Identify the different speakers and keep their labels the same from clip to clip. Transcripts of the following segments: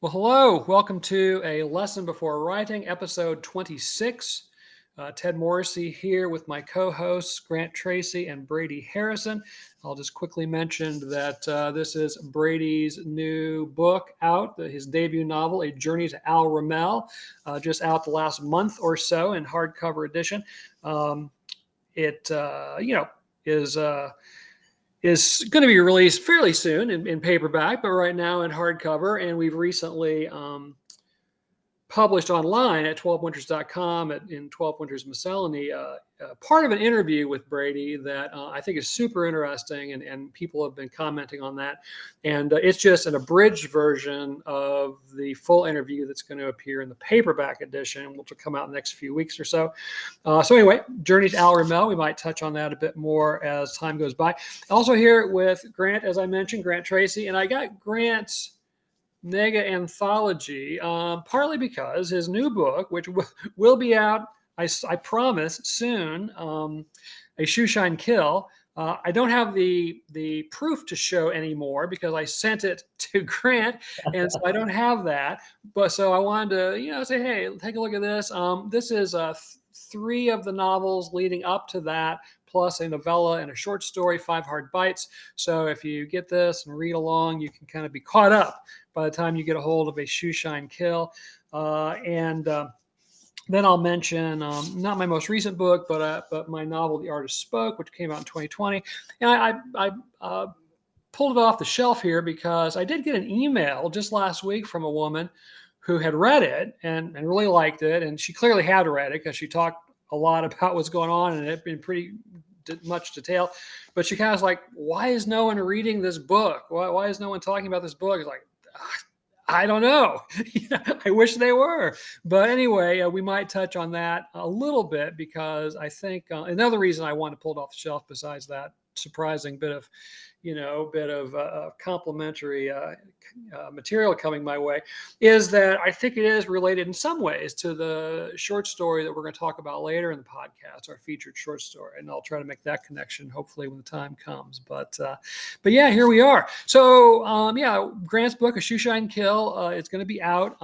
Speaker 1: Well, hello. Welcome to a lesson before writing, episode 26. Ted Morrissey here with my co-hosts, Grant Tracey and Brady Harrison. I'll just quickly mention that this is Brady's new book out, his debut novel, A Journey to Al Ramel, just out the last month or so in hardcover edition. It is going to be released fairly soon in paperback, but right now in hardcover. And we've recently published online at 12winters.com in 12 Winters Miscellany, part of an interview with Brady that I think is super interesting, and people have been commenting on that. And it's just an abridged version of the full interview that's going to appear in the paperback edition, which will come out in the next few weeks or so. So anyway, Journey to Al Ramel, we might touch on that a bit more as time goes by. Also here with Grant, as I mentioned, Grant Tracey, and I got Grant's mega anthology, partly because his new book, which will be out, I promise, soon, A Shoeshine Kill. I don't have the proof to show anymore because I sent it to Grant, and so I don't have that. But so I wanted to, say, hey, take a look at this. This is 3 of the novels leading up to that, plus a novella and a short story, 5 hard bites. So if you get this and read along, you can kind of be caught up by the time you get a hold of A Shoeshine Kill. Then I'll mention not my most recent book, but my novel, The Artist Spoke, which came out in 2020. And I pulled it off the shelf here because I did get an email just last week from a woman who had read it and really liked it. And she clearly had read it because she talked a lot about what's going on and it in pretty much detail. But she kind of was like, why is no one reading this book? Why is no one talking about this book? It's like, I don't know. I wish they were. But anyway, we might touch on that a little bit because I think another reason I want to pull it off the shelf besides that surprising bit of complimentary material coming my way is that I think it is related in some ways to the short story that we're going to talk about later in the podcast, our featured short story. And I'll try to make that connection hopefully when the time comes. But yeah, here we are. So Grant's book, A Shoeshine Kill, it's going to be out.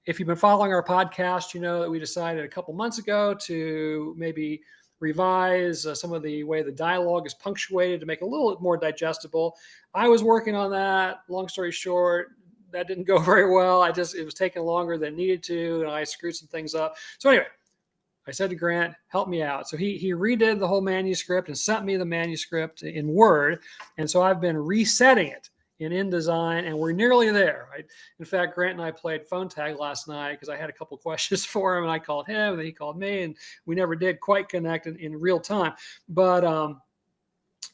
Speaker 1: If you've been following our podcast, you know that we decided a couple months ago to maybe revise some of the way the dialogue is punctuated to make it a little more digestible. I was working on that. Long story short, that didn't go very well. It was taking longer than it needed to, and I screwed some things up. So anyway, I said to Grant, help me out. So he redid the whole manuscript and sent me the manuscript in Word. And so I've been resetting it in InDesign, and we're nearly there. Right? In fact, Grant and I played phone tag last night because I had a couple questions for him, and I called him, and he called me, and we never did quite connect in real time. But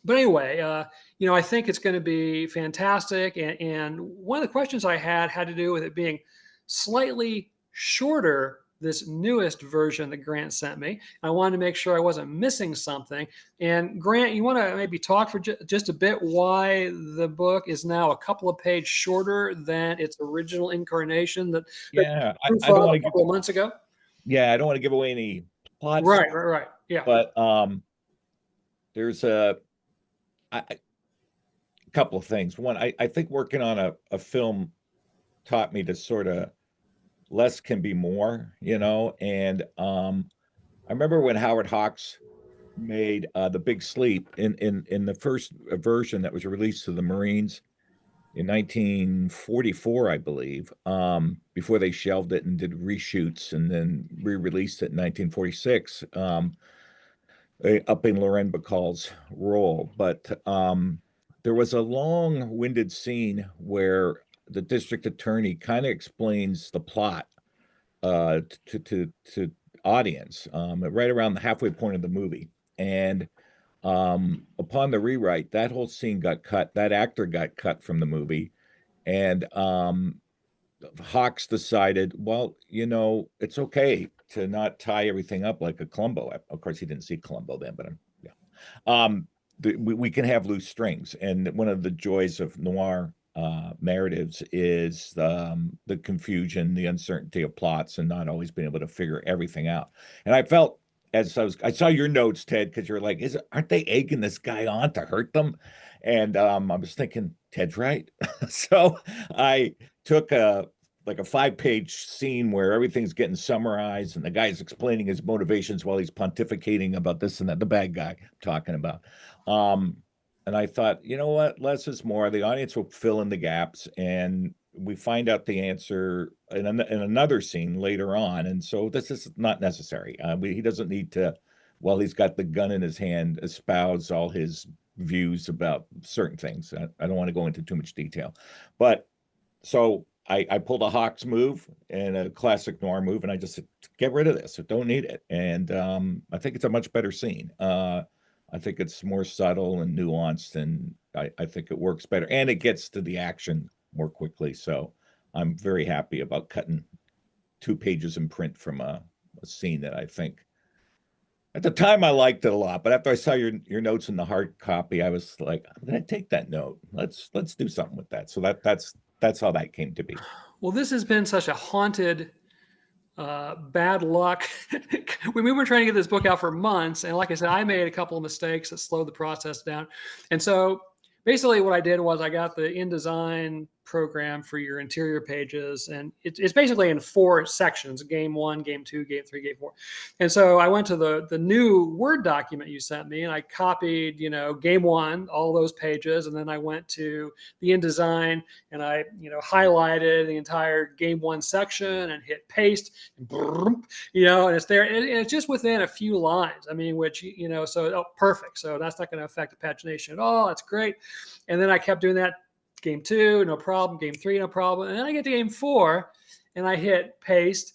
Speaker 1: anyway, I think it's going to be fantastic. And one of the questions I had to do with it being slightly shorter, this newest version that Grant sent me. I wanted to make sure I wasn't missing something. And Grant, you want to maybe talk for just a bit why the book is now a couple of pages shorter than its original incarnation that
Speaker 2: I don't want to
Speaker 1: a couple of months ago?
Speaker 2: Yeah, I don't want to give away any plot.
Speaker 1: Right. Yeah.
Speaker 2: But there's a couple of things. One, I think working on a film taught me to sort of less can be more, and I remember when Howard Hawks made The Big Sleep in the first version that was released to the Marines in 1944, I believe, before they shelved it and did reshoots and then re-released it in 1946, upping Loren Bacall's role. But there was a long-winded scene where the district attorney kind of explains the plot to audience right around the halfway point of the movie. And upon the rewrite, that whole scene got cut. That actor got cut from the movie. And Hawks decided, well, it's okay to not tie everything up like a Columbo. Of course, he didn't see Columbo then, but we can have loose strings. And one of the joys of noir narratives is the confusion, the uncertainty of plots, and not always being able to figure everything out. And I felt, as I saw your notes, Ted, because you're like, aren't they egging this guy on to hurt them? And I was thinking, Ted's right. So I took a 5-page scene where everything's getting summarized and the guy's explaining his motivations while he's pontificating about this and that, the bad guy I'm talking about. And I thought, you know what, less is more. The audience will fill in the gaps, and we find out the answer in another scene later on. And so this is not necessary. He doesn't need to, while he's got the gun in his hand, espouse all his views about certain things. I don't want to go into too much detail, but so I pulled a Hawks move and a classic noir move, and I just said, get rid of this. I don't need it. And I think it's a much better scene. I think it's more subtle and nuanced, and I think it works better, and it gets to the action more quickly. So I'm very happy about cutting 2 pages in print from a scene that I think at the time I liked it a lot, but after I saw your notes in the hard copy, I was like, I'm gonna take that note. Let's do something with that. So that's how that came to be.
Speaker 1: Well, this has been such a haunted bad luck. We were trying to get this book out for months, and like I said, I made a couple of mistakes that slowed the process down. And so basically what I did was I got the InDesign program for your interior pages, and it's basically in 4 sections: game 1, game 2, game 3, game 4. And so I went to the new Word document you sent me, and I copied, game 1, all those pages, and then I went to the InDesign and I, highlighted the entire game 1 section and hit paste, and and it's there, and it's just within a few lines. I mean, which, so perfect. So that's not going to affect the pagination at all. That's great. And then I kept doing that. Game 2, no problem. Game 3, no problem. And then I get to game 4 and I hit paste,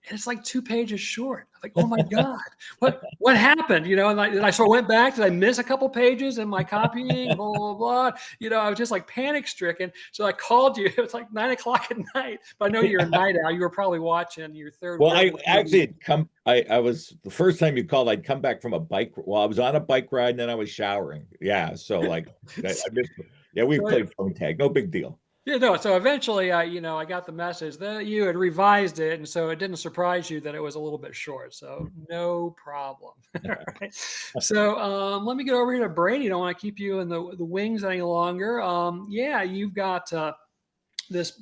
Speaker 1: and it's like 2 pages short. I'm like, oh my God, what happened? And I sort of went back. Did I miss a couple pages in my copying? Blah, blah, blah. I was just like panic stricken. So I called you. It was like 9 o'clock at night. But I know you're a night owl. You were probably watching your third.
Speaker 2: Well, I actually had come. I was, the first time you called, I'd come back from a bike. Well, I was on a bike ride and then I was showering. Yeah. So like I missed it. Yeah, we played phone tag. No big deal.
Speaker 1: Yeah, no. So eventually, I got the message that you had revised it, and so it didn't surprise you that it was a little bit short. So no problem. All right. So let me get over here to Brady. I don't want to keep you in the wings any longer. Yeah, you've got this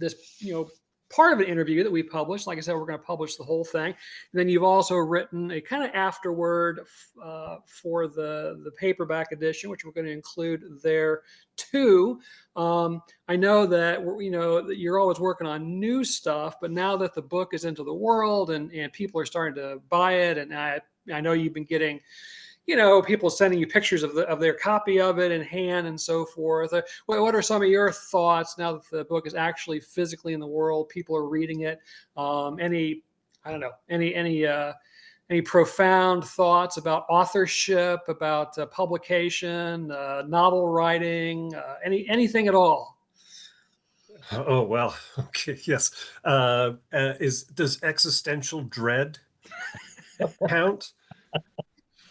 Speaker 1: part of an interview that we published. Like I said, we're going to publish the whole thing. And then you've also written a kind of afterword for the paperback edition, which we're going to include there too. I know that that you're always working on new stuff, but now that the book is into the world and people are starting to buy it, and I know you've been getting people sending you pictures of their copy of it in hand and so forth. What are some of your thoughts now that the book is actually physically in the world? People are reading it. Any profound thoughts about authorship, about publication, novel writing, anything at all?
Speaker 3: Oh, well, okay, yes. Does existential dread count?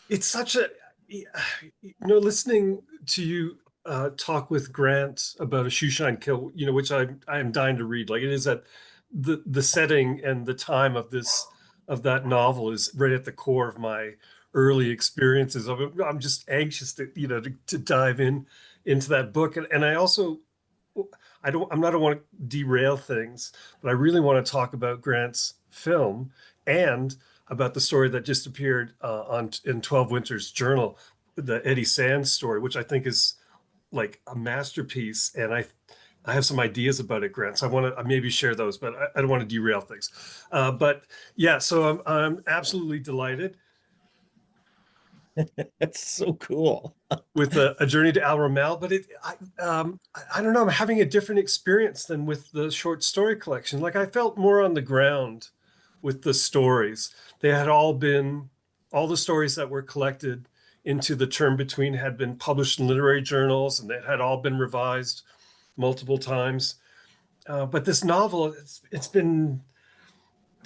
Speaker 3: It's such a, listening to you talk with Grant about A Shoeshine Kill, which I am dying to read. Like, it is that the setting and the time of that novel is right at the core of my early experiences of it. I'm just anxious to dive into that book, and I also I don't want to derail things, but I really want to talk about Grant's film and about the story that just appeared in 12 Winters Journal, the Eddie Sands story, which I think is like a masterpiece. And I have some ideas about it, Grant. So I want to maybe share those, but I don't want to derail things. But yeah, so I'm absolutely delighted.
Speaker 2: That's so cool.
Speaker 3: With a journey to Al Ramel, but I don't know, I'm having a different experience than with the short story collection. Like, I felt more on the ground with the stories. They had all the stories that were collected into the term between had been published in literary journals, and they had all been revised multiple times. But this novel, it's been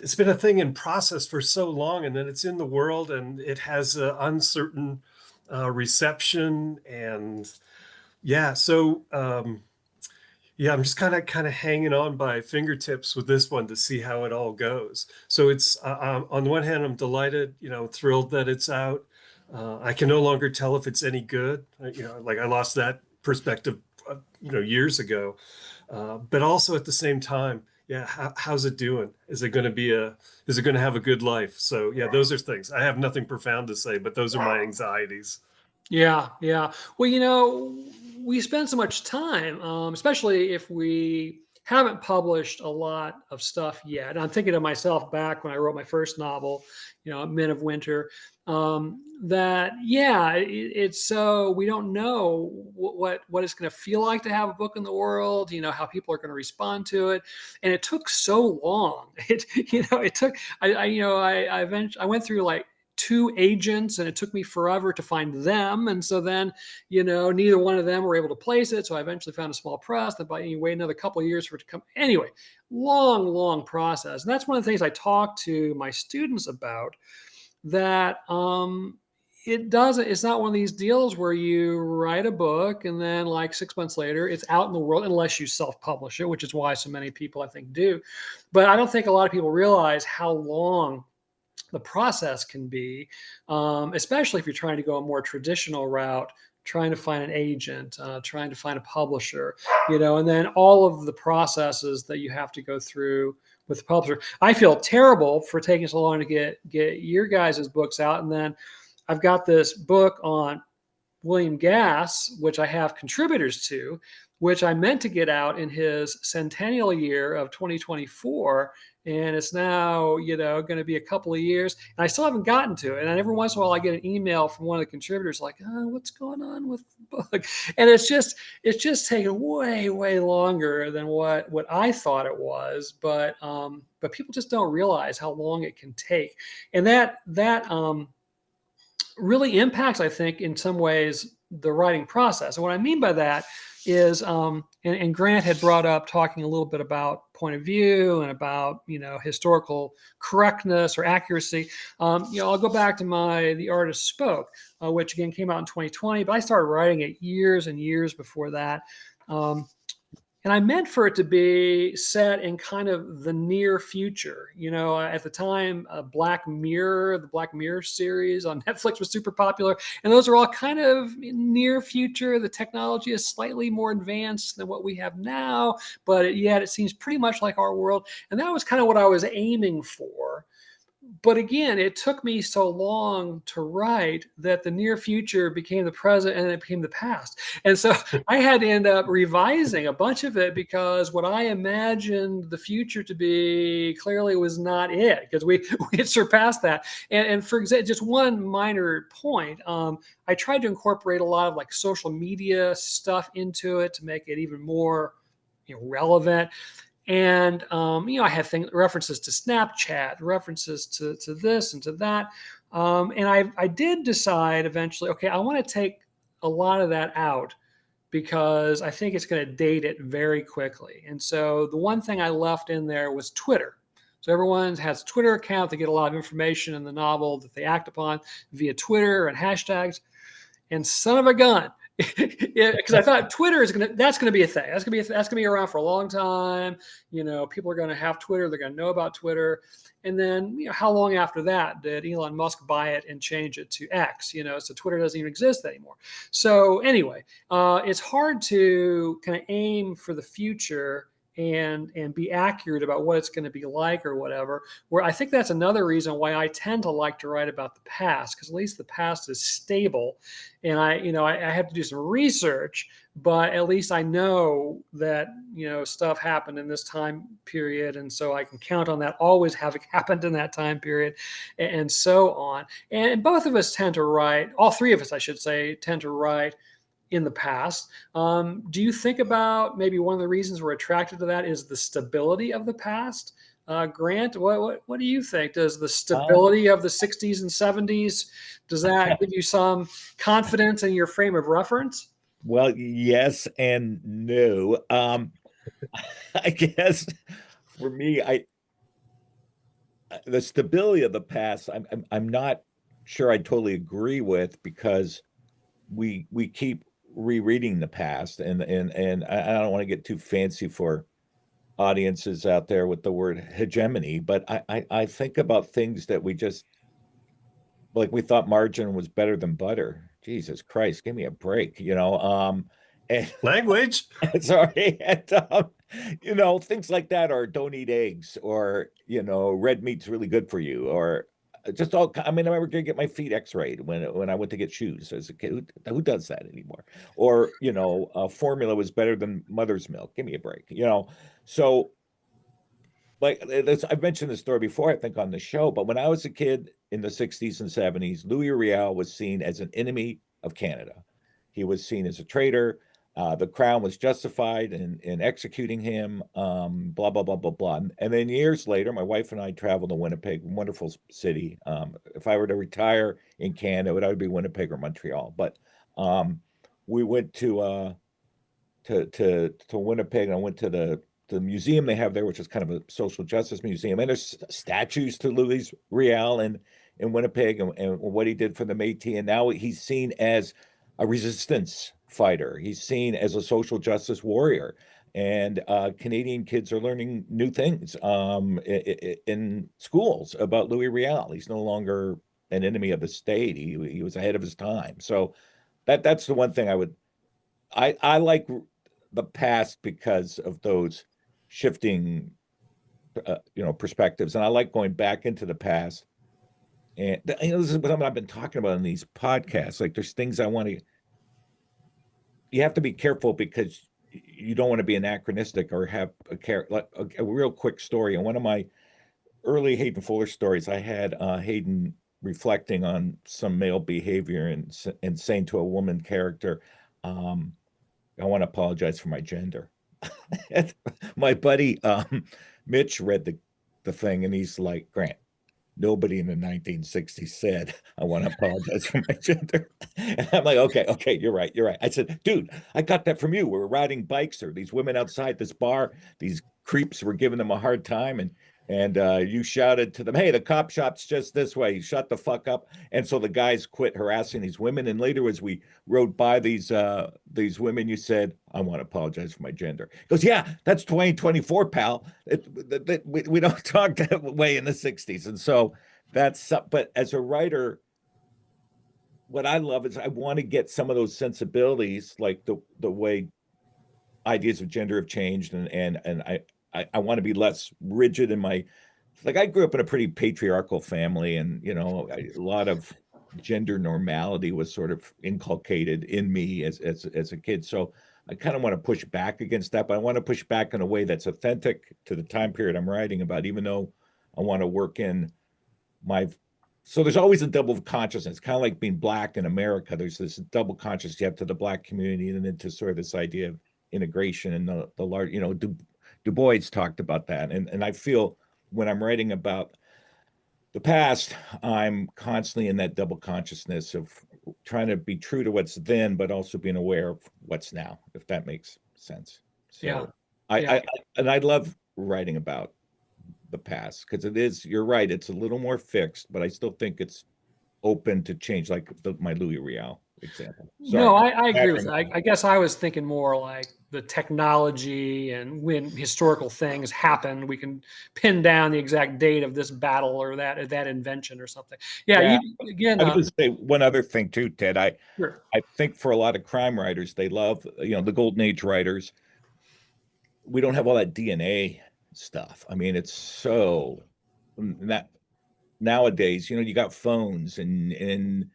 Speaker 3: a thing in process for so long, and then it's in the world, and it has an uncertain reception, and yeah. So yeah, I'm just kind of hanging on by fingertips with this one to see how it all goes. So it's on the one hand, I'm delighted, thrilled that it's out. I can no longer tell if it's any good. Like, I lost that perspective years ago. But also at the same time, yeah, how's it doing? Is it going to have a good life? So yeah, those are things. I have nothing profound to say, but those are my anxieties.
Speaker 1: Yeah, yeah. Well, we spend so much time, especially if we haven't published a lot of stuff yet. And I'm thinking of myself back when I wrote my first novel, Men of Winter. That yeah, it's so we don't know what it's going to feel like to have a book in the world. How people are going to respond to it, and it took so long. It took. I eventually I went through like 2 agents, and it took me forever to find them. And so then, neither one of them were able to place it. So I eventually found a small press that by wait another couple of years for it to come. Anyway, long process. And that's one of the things I talk to my students about, that it's not one of these deals where you write a book and then like 6 months later it's out in the world, unless you self-publish it, which is why so many people I think do. But I don't think a lot of people realize how long the process can be, especially if you're trying to go a more traditional route, trying to find an agent, trying to find a publisher, and then all of the processes that you have to go through with the publisher. I feel terrible for taking so long to get your guys' books out. And then I've got this book on William Gass, which I have contributors to, which I meant to get out in his centennial year of 2024. And it's now, going to be a couple of years, and I still haven't gotten to it. And every once in a while I get an email from one of the contributors like, oh, what's going on with the book? And it's just taken way longer than what I thought it was. But people just don't realize how long it can take. And that really impacts, I think, in some ways, the writing process. And what I mean by that is, and Grant had brought up talking a little bit about point of view and about, historical correctness or accuracy. I'll go back to The Artist Spoke, which again came out in 2020, but I started writing it years and years before that. And I meant for it to be set in kind of the near future. At the time, the Black Mirror series on Netflix was super popular. And those are all kind of near future. The technology is slightly more advanced than what we have now, but yet it seems pretty much like our world. And that was kind of what I was aiming for. But again, it took me so long to write that the near future became the present and it became the past. And so I had to end up revising a bunch of it, because what I imagined the future to be clearly was not it, because we had surpassed that. And for example, just one minor point, I tried to incorporate a lot of like social media stuff into it to make it even more relevant. And, I had references to Snapchat, references to this and to that. And I did decide eventually, okay, I want to take a lot of that out, because I think it's going to date it very quickly. And so the one thing I left in there was Twitter. So everyone has a Twitter account. They get a lot of information in the novel that they act upon via Twitter and hashtags. And son of a gun, because I thought Twitter that's going to be a thing. That's going to be around for a long time. People are going to have Twitter. They're going to know about Twitter. And then, how long after that did Elon Musk buy it and change it to X? So Twitter doesn't even exist anymore. So anyway, it's hard to kind of aim for the future and be accurate about what it's going to be like or whatever, where I think that's another reason why I tend to like to write about the past, because at least the past is stable. And I have to do some research, but at least I know that, stuff happened in this time period. And so I can count on that always having happened in that time period, and so on. And both of us tend to write, all three of us, I should say, tend to write in the past. Do you think about maybe one of the reasons we're attracted to that is the stability of the past? Grant, what do you think? Does the stability of the 60s and 70s, does that give you some confidence in your frame of reference?
Speaker 2: Well, yes and no. I guess for me, the stability of the past, I'm not sure I totally agree with, because we keep rereading the past, and I don't want to get too fancy for audiences out there with the word hegemony, but I think about things that we just, like, we thought margarine was better than butter. Jesus Christ, give me a break, And
Speaker 3: Language.
Speaker 2: sorry, and things like that, or don't eat eggs, or red meat's really good for you, or just all. I mean, I remember going to get my feet X-rayed when I went to get shoes as a kid. Who does that anymore? Or formula was better than mother's milk. Give me a break. So like I've mentioned this story before, I think, on the show, but when I was a kid in the 60s and 70s, Louis Riel was seen as an enemy of Canada. He was seen as a traitor. The crown was justified in executing him, blah, blah, blah, blah, blah. And then years later, my wife and I traveled to Winnipeg, wonderful city. If I were to retire in Canada, it would either be Winnipeg or Montreal. But we went to Winnipeg, and I went to the museum they have there, which is kind of a social justice museum. And there's statues to Louis Riel in Winnipeg and what he did for the Métis. And now he's seen as a resistance fighter. He's seen as a social justice warrior. And Canadian kids are learning new things in schools about Louis Riel. He's no longer an enemy of the state. He was ahead of his time. So that's the one thing I like the past because of those shifting perspectives, and I like going back into the past. And this is what I've been talking about in these podcasts. Like, there's things you have to be careful, because you don't want to be anachronistic or have a real quick story. And one of my early Hayden Fuller stories, I had Hayden reflecting on some male behavior and saying to a woman character, I want to apologize for my gender. My buddy Mitch read the thing, and he's like, Grant, nobody in the 1960s said, I want to apologize for my gender. And I'm like, okay, you're right. I said, dude, I got that from you. We were riding bikes. There were these women outside this bar. These creeps were giving them a hard time, and you shouted to them, hey, the cop shop's just this way. You shut the fuck up. And so the guys quit harassing these women. And later, as we rode by these women, you said, I want to apologize for my gender. He goes, yeah, that's 2024, pal. We don't talk that way in the 60s. And so but as a writer, what I love is I want to get some of those sensibilities, like the way ideas of gender have changed, and I want to be less rigid in my, like, I grew up in a pretty patriarchal family, and a lot of gender normality was sort of inculcated in me as a kid. So I kind of want to push back against that, but I want to push back in a way that's authentic to the time period I'm writing about, even though I want to work in so there's always a double consciousness, kind of like being Black in America. There's this double consciousness you have to the Black community, and then to sort of this idea of integration and the large, Du Bois talked about that. And I feel when I'm writing about the past, I'm constantly in that double consciousness of trying to be true to what's then, but also being aware of what's now, if that makes sense. So
Speaker 1: yeah.
Speaker 2: I love writing about the past, because you're right, it's a little more fixed, but I still think it's open to change, like my Louis Riel example. Sorry.
Speaker 1: No, I agree with that. I guess I was thinking more like the technology, and when historical things happen, we can pin down the exact date of this battle or that invention or something. Yeah. Again,
Speaker 2: I would just say one other thing too, Ted.
Speaker 1: Sure.
Speaker 2: I think for a lot of crime writers, they love, the Golden Age writers. We don't have all that DNA stuff. I mean, it's so that nowadays, you got phones and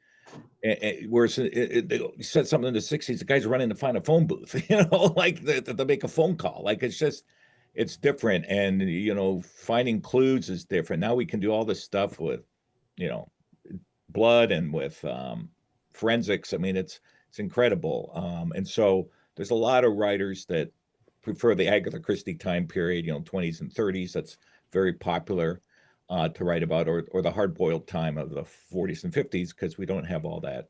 Speaker 2: whereas you said something in the 60s, the guys are running to find a phone booth, like to make a phone call. Like, it's different. And, finding clues is different. Now we can do all this stuff with, blood and with forensics. I mean, it's incredible. And so there's a lot of writers that prefer the Agatha Christie time period, 20s and 30s. That's very popular to write about, or the hard-boiled time of the 40s and 50s, because we don't have all that,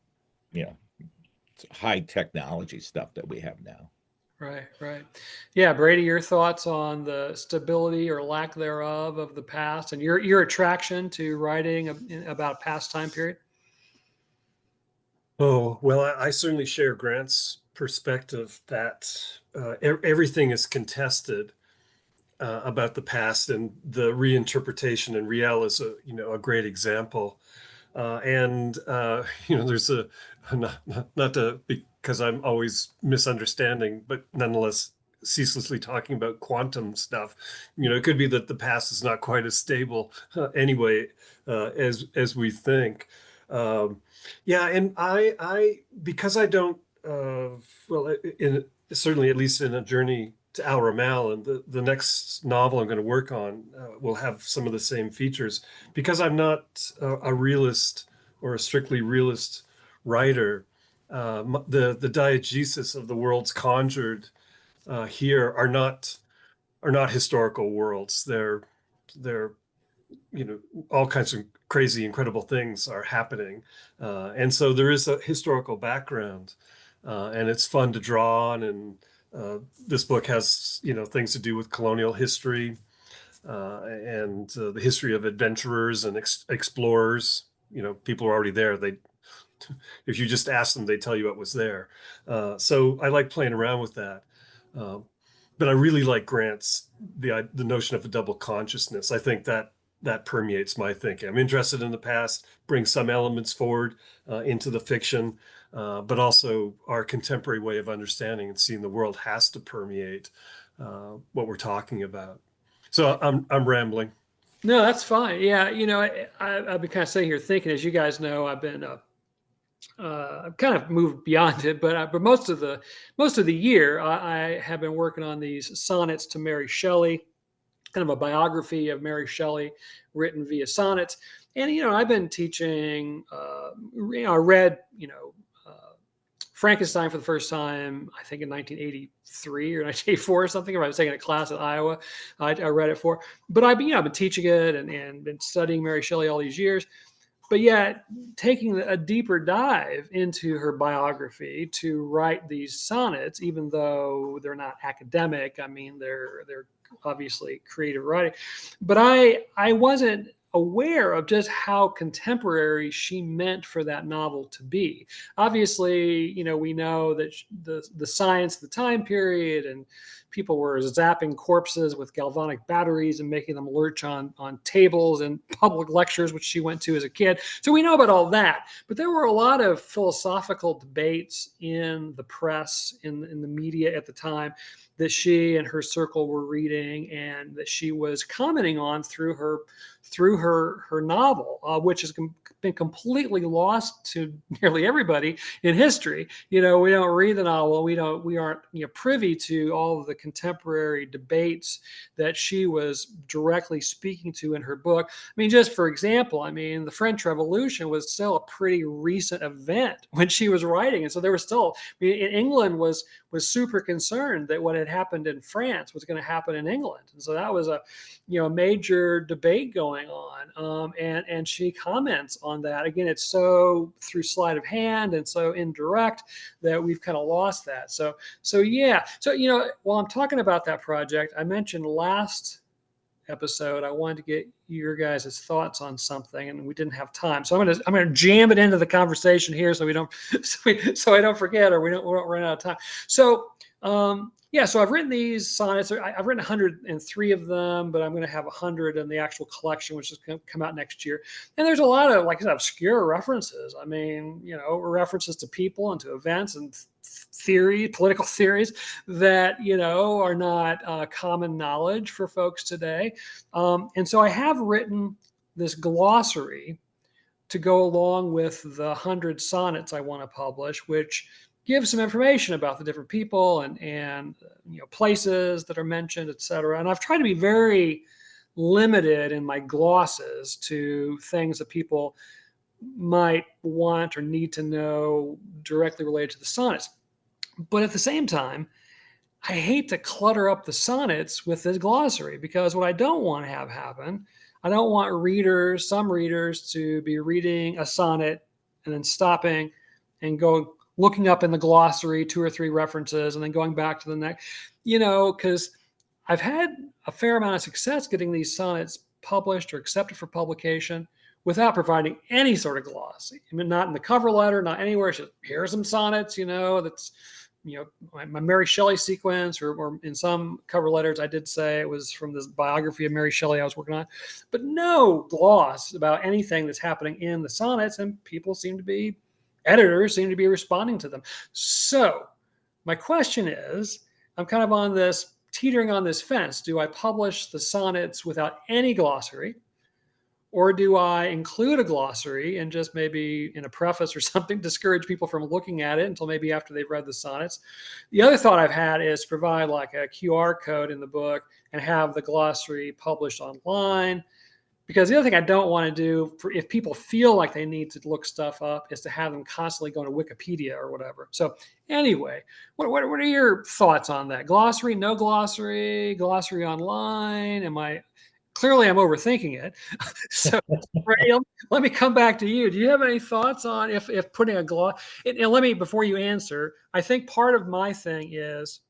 Speaker 2: high technology stuff that we have now.
Speaker 1: Right. Yeah, Brady, your thoughts on the stability or lack thereof of the past, and your attraction to writing about past time period?
Speaker 3: Oh, well, I certainly share Grant's perspective that everything is contested about the past, and the reinterpretation, and Riel is a great example. There's not to, because I'm always misunderstanding, but nonetheless ceaselessly talking about quantum stuff. It could be that the past is not quite as stable anyway as we think. Yeah, and I because I don't certainly at least in A Journey to Al Ramel, and the next novel I'm going to work on will have some of the same features, because I'm not a realist or a strictly realist writer. The diegesis of the worlds conjured here are not historical worlds. They're all kinds of crazy, incredible things are happening, and so there is a historical background, and it's fun to draw on. And this book has things to do with colonial history, and the history of adventurers and explorers. People are already there. If you just ask them, they tell you what was there. So I like playing around with that. But I really like Grant's the notion of a double consciousness. I think that permeates my thinking. I'm interested in the past, bring some elements forward into the fiction, but also our contemporary way of understanding and seeing the world has to permeate what we're talking about. So I'm rambling.
Speaker 1: No, that's fine. Yeah, I've been kind of sitting here thinking, as you guys know, I've been I've kind of moved beyond it, but most of the year I have been working on these sonnets to Mary Shelley, kind of a biography of Mary Shelley written via sonnets. And I've been teaching. I read Frankenstein for the first time, I think in 1983 or 1984 or something. I was taking a class at Iowa. I read it for, but I've been teaching it and been studying Mary Shelley all these years. But yet, taking a deeper dive into her biography to write these sonnets, even though they're not academic, I mean, they're obviously creative writing. But I wasn't aware of just how contemporary she meant for that novel to be. Obviously, we know that the science, the time period, and people were zapping corpses with galvanic batteries and making them lurch on tables and public lectures, which she went to as a kid. So we know about all that. But there were a lot of philosophical debates in the press, in the media at the time, that she and her circle were reading and that she was commenting on through her novel, which has been completely lost to nearly everybody in history. We don't read the novel. We aren't privy to all of the contemporary debates that she was directly speaking to in her book. I mean, just for example, the French Revolution was still a pretty recent event when she was writing, and so there was still. England was super concerned that what had happened in France was going to happen in England, and so that was a major debate going on. And she comments on that. Again, it's so through sleight of hand and so indirect that we've kind of lost that. So yeah. So while I'm talking about that project, I mentioned last episode I wanted to get your guys' thoughts on something, and we didn't have time. So I'm gonna jam it into the conversation here so we don't so I don't forget or we don't run out of time. So so I've written these sonnets. I've written 103 of them, but I'm going to have 100 in the actual collection, which is going to come out next year. And there's a lot of, like I said, obscure references. References to people and to events and political theories that, are not common knowledge for folks today. And so I have written this glossary to go along with the 100 sonnets I want to publish, which give some information about the different people and places that are mentioned, et cetera. And I've tried to be very limited in my glosses to things that people might want or need to know directly related to the sonnets. But at the same time, I hate to clutter up the sonnets with this glossary, because what I don't want to have happen, I don't want some readers to be reading a sonnet and then stopping and looking up in the glossary 2 or 3 references and then going back to the next, because I've had a fair amount of success getting these sonnets published or accepted for publication without providing any sort of gloss. Not in the cover letter, not anywhere. It's just, here are some sonnets, that's my Mary Shelley sequence, or in some cover letters, I did say it was from this biography of Mary Shelley I was working on, but no gloss about anything that's happening in the sonnets. And editors seem to be responding to them. So my question is, I'm kind of teetering on this fence. Do I publish the sonnets without any glossary? Or do I include a glossary and just maybe in a preface or something discourage people from looking at it until maybe after they've read the sonnets? The other thought I've had is provide like a QR code in the book and have the glossary published online. Because the other thing I don't want to do, if people feel like they need to look stuff up, is to have them constantly go to Wikipedia or whatever. So anyway, what are your thoughts on that? Glossary, no glossary, glossary online? Clearly, I'm overthinking it. So, Ray, let me come back to you. Do you have any thoughts on if putting a gloss? And before you answer, I think part of my thing is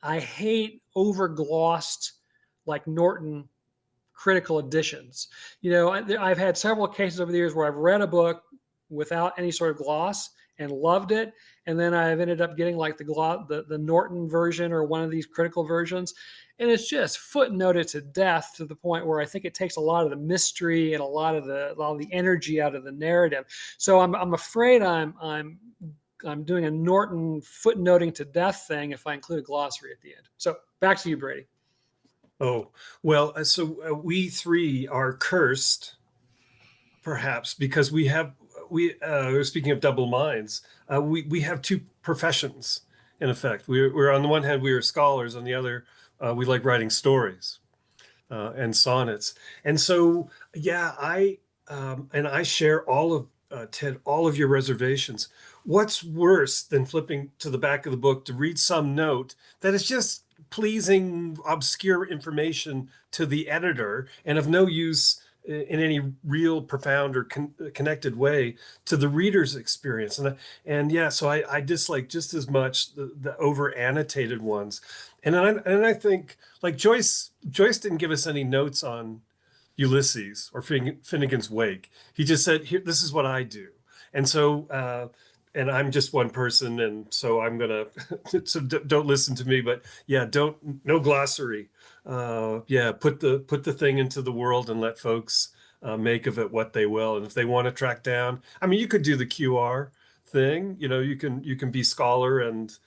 Speaker 1: I hate over-glossed, like Norton critical editions. I've had several cases over the years where I've read a book without any sort of gloss and loved it, and then I've ended up getting like the Norton version or one of these critical versions, and it's just footnoted to death to the point where I think it takes a lot of the mystery and a lot of the energy out of the narrative. So I'm afraid I'm doing a Norton footnoting to death thing if I include a glossary at the end. So back to you, Brady.
Speaker 3: Oh, well, so we three are cursed, perhaps, because speaking of double minds, we have two professions, in effect. We're on the one hand, we are scholars. On the other, we like writing stories and sonnets. And so, yeah, I share all of, Ted, all of your reservations. What's worse than flipping to the back of the book to read some note that is just pleasing, obscure information to the editor and of no use in any real profound or connected way to the reader's experience? And yeah, so I dislike just as much the over annotated ones. And I think, like, Joyce didn't give us any notes on Ulysses or Finnegan's Wake. He just said, "Here, this is what I do." And so and I'm just one person, and so I'm gonna so don't listen to me. But yeah, no glossary. Yeah, put the thing into the world and let folks make of it what they will. And if they want to track down, I mean, you could do the QR thing. You can be scholar and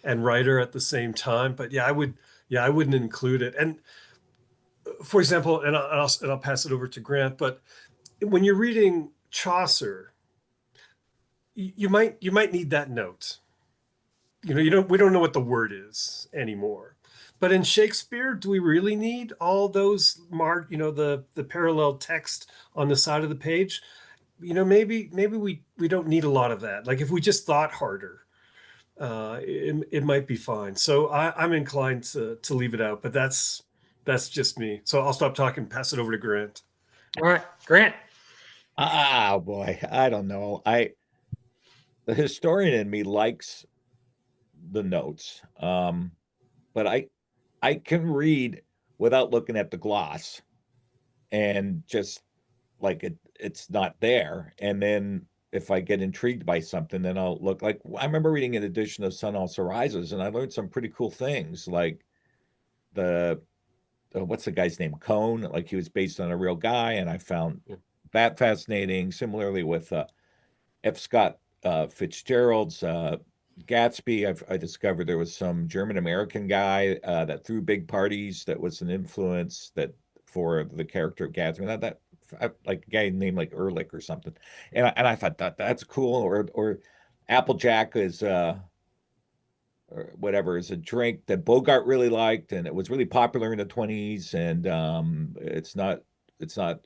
Speaker 3: writer at the same time. But yeah, I wouldn't include it. And for example, and I'll pass it over to Grant. But when you're reading Chaucer, you might need that note. We don't know what the word is anymore. But in Shakespeare, do we really need all those the parallel text on the side of the page? Maybe we don't need a lot of that. Like, if we just thought harder, it might be fine. So I'm inclined to leave it out, but that's just me. So I'll stop talking, pass it over to Grant.
Speaker 1: All right, Grant.
Speaker 2: Boy, I don't know. The historian in me likes the notes, but I can read without looking at the gloss, and just like it's not there. And then if I get intrigued by something, then I'll look. Like, I remember reading an edition of Sun Also Rises, and I learned some pretty cool things, like what's the guy's name? Cone, like he was based on a real guy, and I found that fascinating. Similarly with F. Scott Fitzgerald's Gatsby, I discovered there was some German American guy that threw big parties that was an influence for the character of Gatsby. That like a guy named like Ehrlich or something, and I thought that's cool. Or Applejack is or whatever, is a drink that Bogart really liked, and it was really popular in the 20s, and it's not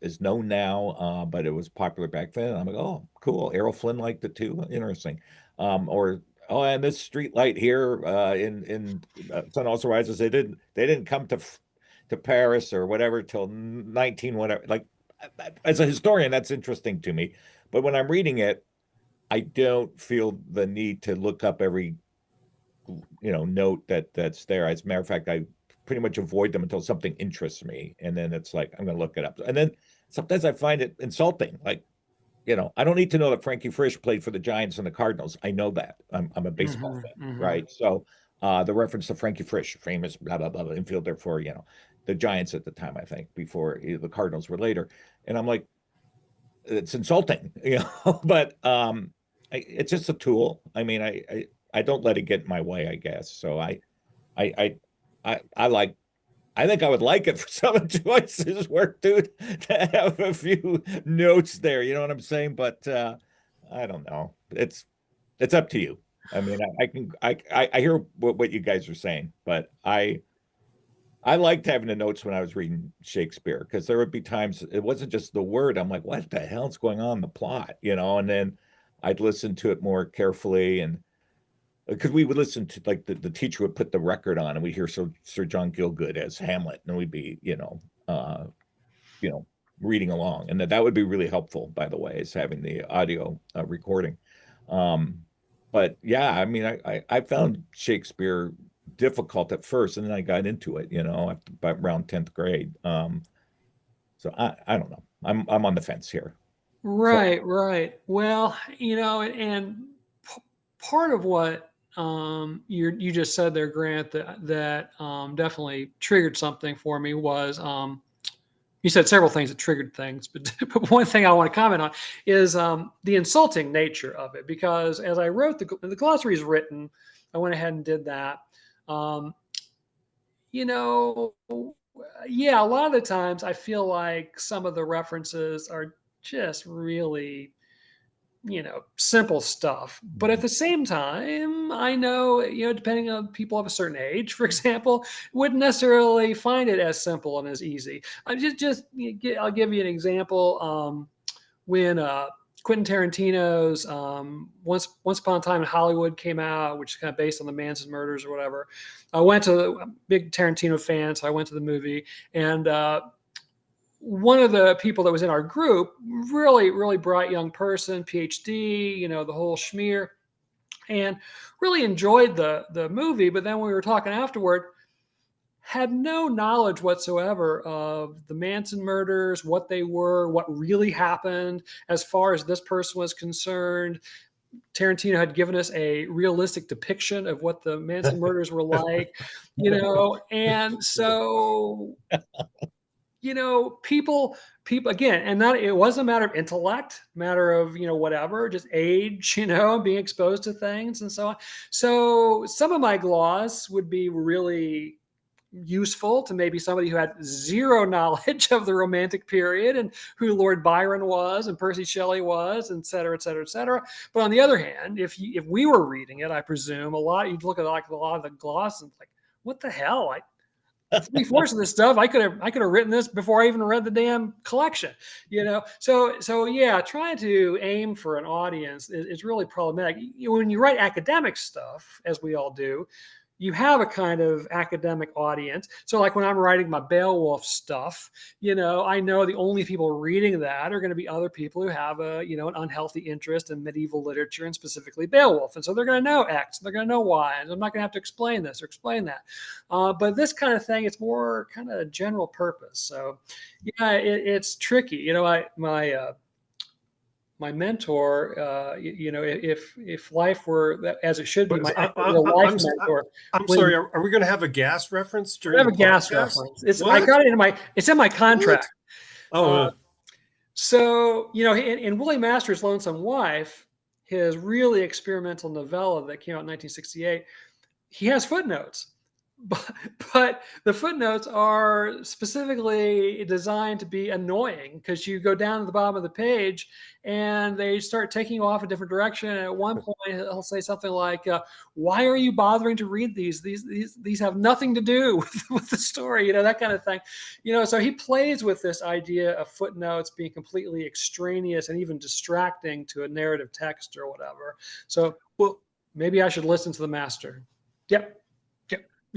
Speaker 2: as known now, but it was popular back then. And I'm like, oh, cool. Errol Flynn liked it too. Interesting. And this street light here in Sun Also Rises, they didn't come to Paris or whatever till 19 whatever. Like, as a historian, that's interesting to me. But when I'm reading it, I don't feel the need to look up every note that's there. As a matter of fact, I pretty much avoid them until something interests me, and then it's like I'm going to look it up. And then sometimes I find it insulting. Like, I don't need to know that Frankie Frisch played for the Giants and the Cardinals. I know that. I'm a baseball fan, right? So the reference to Frankie Frisch, famous blah blah blah infielder for the Giants at the time, I think, before the Cardinals were later, and I'm like, it's insulting, but it's just a tool. I mean, I don't let it get in my way, I guess. So I I like. I think I would like it for some of Joyce's work, dude, to have a few notes there. You know what I'm saying? But I don't know. It's up to you. I mean, I hear what you guys are saying, but I liked having the notes when I was reading Shakespeare because there would be times it wasn't just the word. I'm like, what the hell's going on in the plot, And then I'd listen to it more carefully, and because we would listen to, like, the teacher would put the record on and we hear Sir John Gielgud as Hamlet, and we'd be reading along, and that would be really helpful, by the way, is having the audio recording. But yeah, I mean, I found Shakespeare difficult at first, and then I got into it, about around 10th grade. So I don't know. I'm on the fence here.
Speaker 1: Right, right. Well, and part of what you just said there, Grant, that definitely triggered something for me was you said several things that triggered things, but, but one thing I want to comment on is the insulting nature of it. Because as I wrote the glossary is written, I went ahead and did that. Yeah, a lot of the times I feel like some of the references are just really simple stuff. But at the same time, I know, depending on people of a certain age, for example, wouldn't necessarily find it as simple and as easy. I'll give you an example. When Quentin Tarantino's Once Upon a Time in Hollywood came out, which is kind of based on the Manson murders or whatever, I'm a big Tarantino fan, so I went to the movie, and one of the people that was in our group, really, really bright young person, PhD, the whole schmear, and really enjoyed the movie. But then when we were talking afterward, had no knowledge whatsoever of the Manson murders, what they were, what really happened as far as this person was concerned. Tarantino had given us a realistic depiction of what the Manson murders were like, and so people again, and that it wasn't a matter of intellect, matter of whatever, just age, being exposed to things and so on. So some of my gloss would be really useful to maybe somebody who had zero knowledge of the Romantic period and who Lord Byron was and Percy Shelley was, et cetera, et cetera, et cetera. But on the other hand, if we were reading it, I presume you'd look at like a lot of the gloss and like, what the hell? 3/4 of this stuff I could have written this before I even read the damn collection, So yeah, trying to aim for an audience is really problematic. When you write academic stuff, as we all do, you have a kind of academic audience. So like when I'm writing my Beowulf stuff, I know the only people reading that are going to be other people who have an unhealthy interest in medieval literature and specifically Beowulf. And so they're going to know X, they're going to know Y, and I'm not going to have to explain this or explain that. But this kind of thing, it's more kind of general purpose. So yeah, it's tricky. My mentor, if life were as it should be, my life mentor.
Speaker 3: I'm sorry. Are we going to have a gas reference during?
Speaker 1: I have a gas reference. I got it it's in my contract.
Speaker 3: What?
Speaker 1: So in Willie Masters' Lonesome Wife, his really experimental novella that came out in 1968, he has footnotes. But the footnotes are specifically designed to be annoying because you go down to the bottom of the page and they start taking you off a different direction. And at one point, he'll say something like, "Why are you bothering to read these? These have nothing to do with the story." That kind of thing. So he plays with this idea of footnotes being completely extraneous and even distracting to a narrative text or whatever. So, well, maybe I should listen to the master. Yep.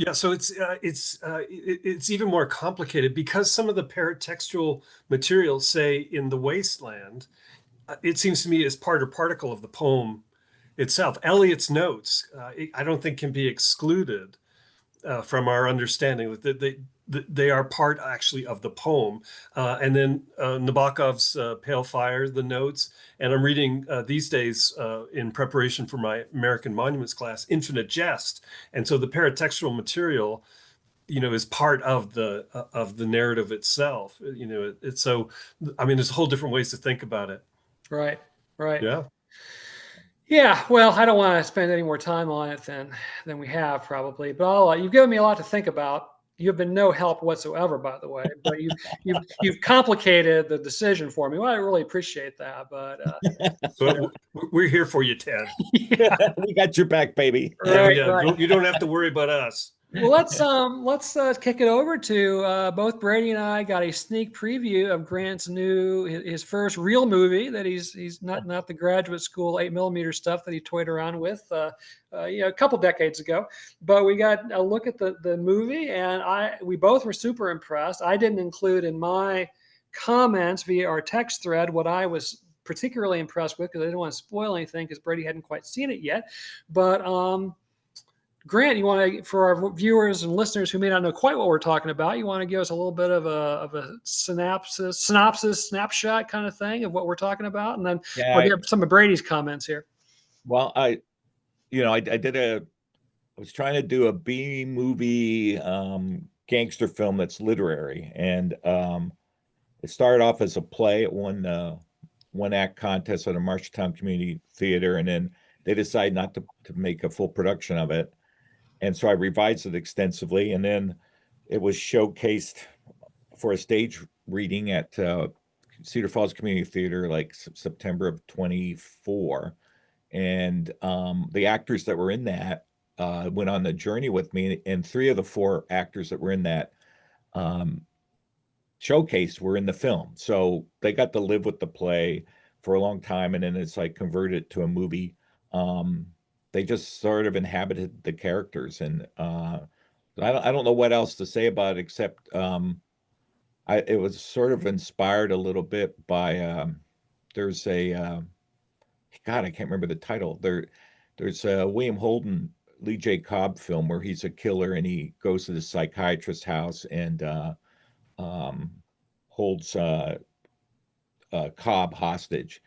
Speaker 3: Yeah, so it's even more complicated because some of the paratextual materials, say in The Wasteland, it seems to me is part or particle of the poem itself. Eliot's notes, I don't think can be excluded. from our understanding that they are part actually of the poem. And then Nabokov's Pale Fire, the notes. And I'm reading these days in preparation for my American Monuments class, Infinite Jest. And so the paratextual material, is part of the narrative itself. It's so, I mean, there's a whole different ways to think about it.
Speaker 1: Right. Right.
Speaker 3: Yeah.
Speaker 1: Yeah, well, I don't want to spend any more time on it than we have probably, but you've given me a lot to think about. You've been no help whatsoever, by the way, but you've complicated the decision for me. Well, I really appreciate that, but
Speaker 3: So we're here for you, Ted.
Speaker 1: yeah,
Speaker 2: We got your back, baby.
Speaker 1: right,
Speaker 3: Yeah.
Speaker 1: right.
Speaker 3: You don't have to worry about us.
Speaker 1: Well, let's kick it over to both Brady and I got a sneak preview of Grant's his first real movie that he's not the graduate school 8mm stuff that he toyed around with a couple decades ago, but we got a look at the movie, and we both were super impressed. I didn't include in my comments via our text thread what I was particularly impressed with because I didn't want to spoil anything because Brady hadn't quite seen it yet, but Grant, you want to, for our viewers and listeners who may not know quite what we're talking about, you want to give us a little bit of a synopsis, snapshot kind of thing of what we're talking about, and then we'll get some of Brady's comments here.
Speaker 2: Well, I was trying to do a B movie gangster film that's literary, and it started off as a play. It won one act contest at a Marshalltown Community Theater, and then they decided not to make a full production of it. And so I revised it extensively, and then it was showcased for a stage reading at Cedar Falls Community Theater, like September of 24. And the actors that were in that went on the journey with me, and 3 of the 4 actors that were in that showcase were in the film. So they got to live with the play for a long time, and then it's like converted to a movie. They just sort of inhabited the characters, and I don't know what else to say about it except it was sort of inspired a little bit by there's a God, I can't remember the title. There's a William Holden, Lee J. Cobb film where he's a killer and he goes to the psychiatrist's house and holds Cobb hostage.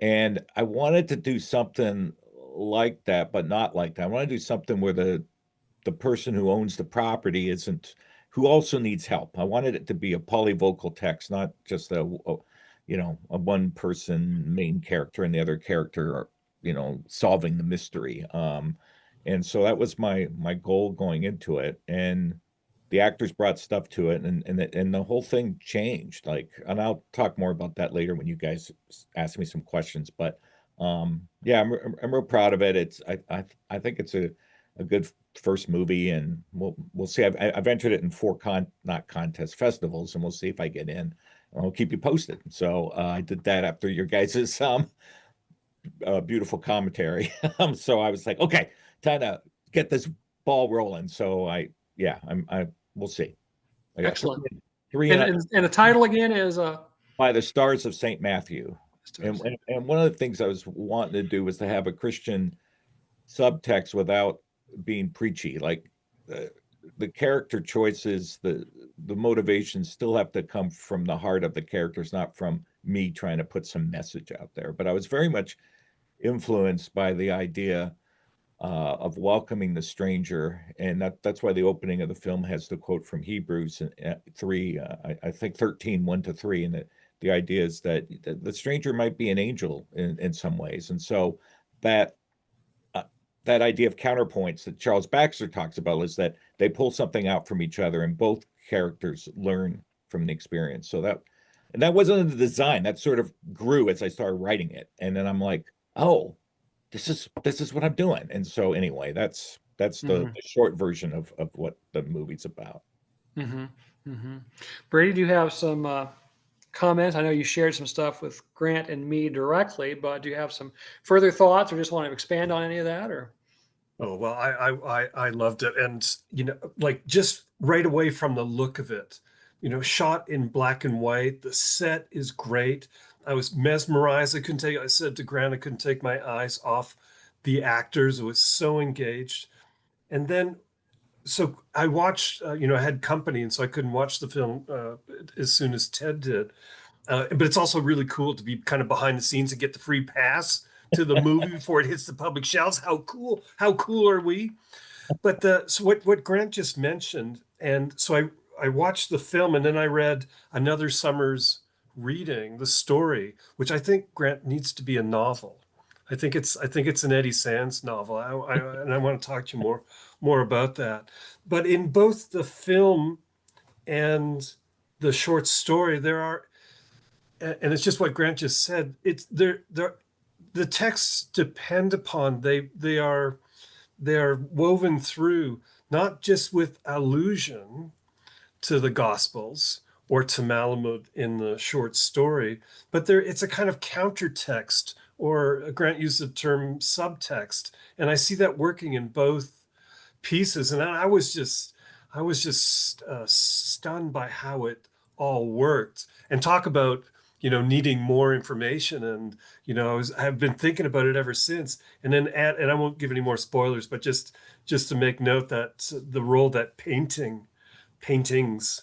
Speaker 2: And I wanted to do something like that, but not like that. I want to do something where the person who owns the property who also needs help. I wanted it to be a polyvocal text, not just a one person main character and the other character, solving the mystery. And so that was my goal going into it. And the actors brought stuff to it, and the whole thing changed. And I'll talk more about that later when you guys ask me some questions. But yeah, I'm real proud of it. I think it's a good first movie, and we'll see. I've entered it in 4 not contests, festivals, and we'll see if I get in. I'll keep you posted. So I did that after your guys' beautiful commentary. So I was like, okay, time to get this ball rolling. So we'll see.
Speaker 1: Excellent.
Speaker 2: 3
Speaker 1: and the title again is
Speaker 2: By the Stars of St. Matthew. And one of the things I was wanting to do was to have a Christian subtext without being preachy. Like the character choices, the motivations still have to come from the heart of the characters, not from me trying to put some message out there. But I was very much influenced by the idea of welcoming the stranger, and that's why the opening of the film has the quote from Hebrews 3, I think 13, 1-3, and the idea is that the stranger might be an angel in some ways, and so that idea of counterpoints that Charles Baxter talks about is that they pull something out from each other, and both characters learn from the experience. So that wasn't in the design. That sort of grew as I started writing it, and then I'm like, oh, this is what I'm doing. And so anyway, that's the short version of what the movie's about.
Speaker 1: Mm-hmm. Mm-hmm. Brady, do you have some comments? I know you shared some stuff with Grant and me directly, but do you have some further thoughts or just want to expand on any of that? Or
Speaker 3: Oh, well, I loved it. And, like just right away from the look of it, shot in black and white, the set is great. I was mesmerized. I said to Grant, I couldn't take my eyes off the actors. I was so engaged. And then so I watched, I had company, and so I couldn't watch the film as soon as Ted did. But it's also really cool to be kind of behind the scenes and get the free pass to the movie before it hits the public shelves. How cool! How cool are we? But so what Grant just mentioned, and so I watched the film, and then I read Another Summer's Reading, the story, which I think, Grant, needs to be a novel. I think it's an Eddie Sands novel. And I want to talk to you more about that. But in both the film and the short story, there are, and it's just what Grant just said. It's there. The texts depend upon, they are woven through, not just with allusion to the Gospels or to Malamud in the short story, but it's a kind of countertext, or Grant used the term subtext, and I see that working in both pieces. And I was just stunned by how it all worked. And talk about needing more information, and I've been thinking about it ever since. And then and I won't give any more spoilers, but just to make note that the role that paintings,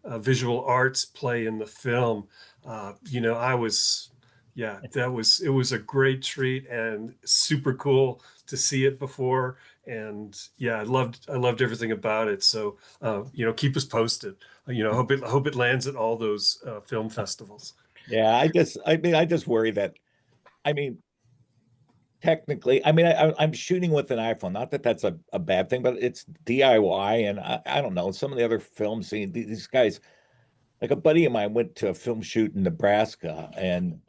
Speaker 3: visual arts play in the film, I was, yeah, it was a great treat and super cool to see it before. And yeah, I loved everything about it. So keep us posted. I hope it lands at all those film festivals.
Speaker 2: Yeah, I just worry that, I mean, technically, I'm shooting with an iPhone. Not that that's a bad thing, but it's DIY, and I don't know. Some of the other films, these guys, like a buddy of mine went to a film shoot in Nebraska, and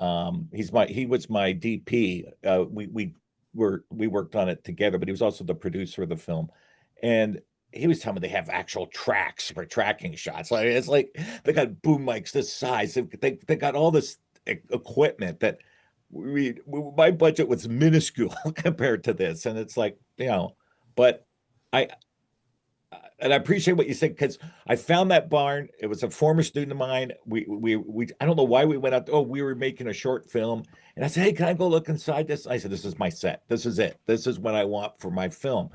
Speaker 2: he was my DP. We worked on it together, but he was also the producer of the film, and he was telling me they have actual tracks for tracking shots. Like, it's like they got boom mics this size. They got all this equipment that my budget was minuscule compared to this, and it's like, but I and I appreciate what you said, because I found that barn. It was a former student of mine. We I don't know why we went out. Oh, we were making a short film, and I said, "Hey, can I go look inside this?" I said, "This is my set. This is it. This is what I want for my film."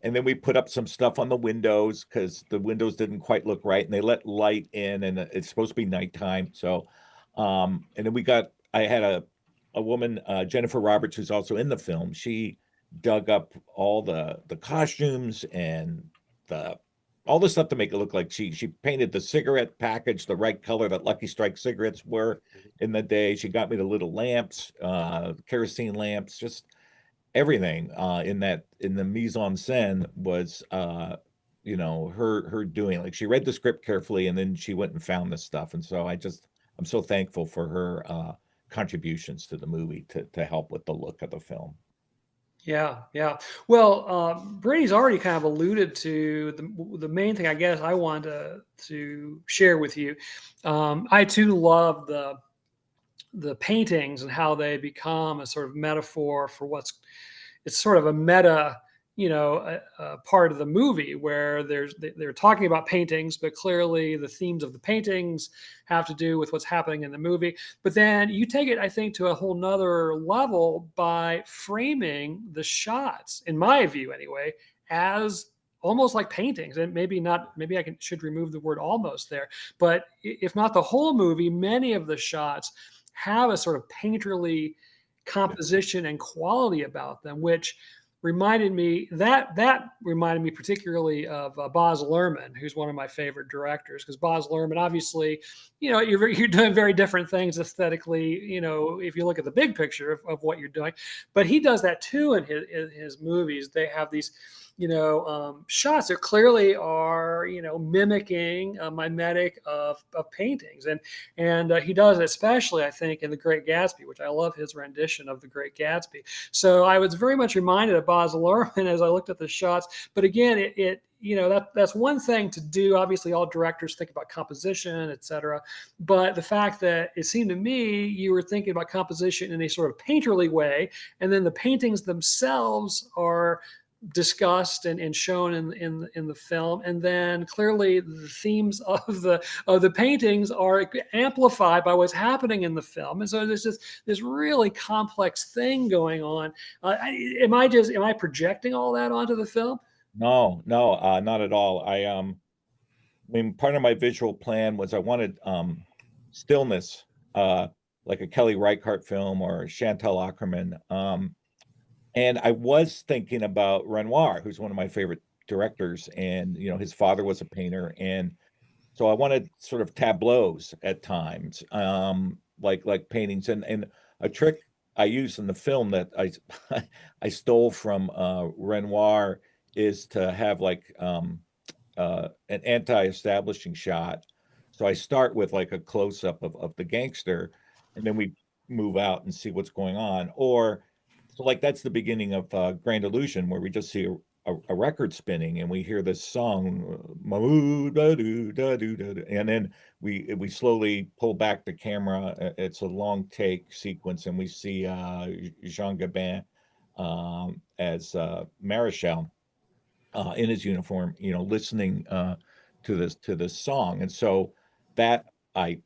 Speaker 2: And then we put up some stuff on the windows, because the windows didn't quite look right, and they let light in, and it's supposed to be nighttime. So, and then I had a woman, Jennifer Roberts, who's also in the film. She dug up all the costumes and the all the stuff to make it look like she painted the cigarette package the right color that Lucky Strike cigarettes were in the day. She got me the little lamps, kerosene lamps, just everything in the mise en scène was her doing. Like, she read the script carefully, and then she went and found this stuff. And so I'm so thankful for her contributions to the movie to help with the look of the film.
Speaker 1: Yeah, yeah. Well, Brady's already kind of alluded to the main thing I guess I wanted to share with you. I too love the paintings and how they become a sort of metaphor for it's sort of a meta, part of the movie, where they're talking about paintings, but clearly the themes of the paintings have to do with what's happening in the movie. But then you take it, I think, to a whole nother level by framing the shots, in my view anyway, as almost like paintings. And maybe not, maybe should remove the word almost there, but if not the whole movie, many of the shots have a sort of painterly composition and quality about them, which reminded me particularly of Baz Luhrmann, who's one of my favorite directors, because Baz Luhrmann, obviously, you're doing very different things aesthetically, if you look at the big picture of what you're doing, but he does that too in his movies. They have these shots that clearly are, mimicking a mimetic of paintings. And he does it especially, I think, in The Great Gatsby, which I love his rendition of The Great Gatsby. So I was very much reminded of Baz Luhrmann as I looked at the shots. But again, that's one thing to do. Obviously, all directors think about composition, etc. But the fact that it seemed to me you were thinking about composition in a sort of painterly way, and then the paintings themselves are discussed and shown in the film, and then clearly the themes of the paintings are amplified by what's happening in the film. And so there's this really complex thing going on. Am I projecting all that onto the film?
Speaker 2: No, no, not at all. I mean, part of my visual plan was I wanted stillness, like a Kelly Reichardt film or Chantal Akerman. And I was thinking about Renoir, who's one of my favorite directors, and his father was a painter, and so I wanted sort of tableaus at times, like paintings, and a trick I use in the film that I I stole from Renoir is to have like an anti-establishing shot. So I start with like a close-up of the gangster, and then we move out and see what's going on. Or so like that's the beginning of Grand Illusion, where we just see a record spinning and we hear this song, and then we slowly pull back the camera. It's a long take sequence, and we see Jean Gabin as Marichal in his uniform, listening to this song, and so that I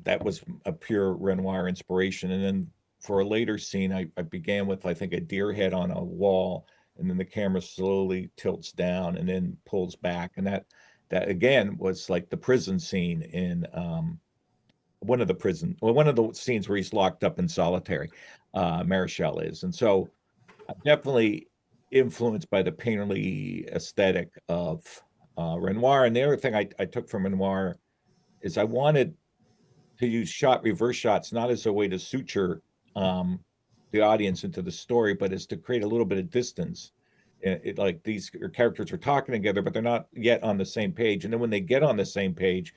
Speaker 2: that was a pure Renoir inspiration. And then for a later scene, I began with I think a deer head on a wall, and then the camera slowly tilts down and then pulls back, and that again was like the prison scene in one of the scenes where he's locked up in solitary. Marichal is, and so definitely influenced by the painterly aesthetic of Renoir. And the other thing I took from Renoir is I wanted to use reverse shots, not as a way to suture the audience into the story, but as to create a little bit of distance. Like these characters are talking together, but they're not yet on the same page. And then when they get on the same page,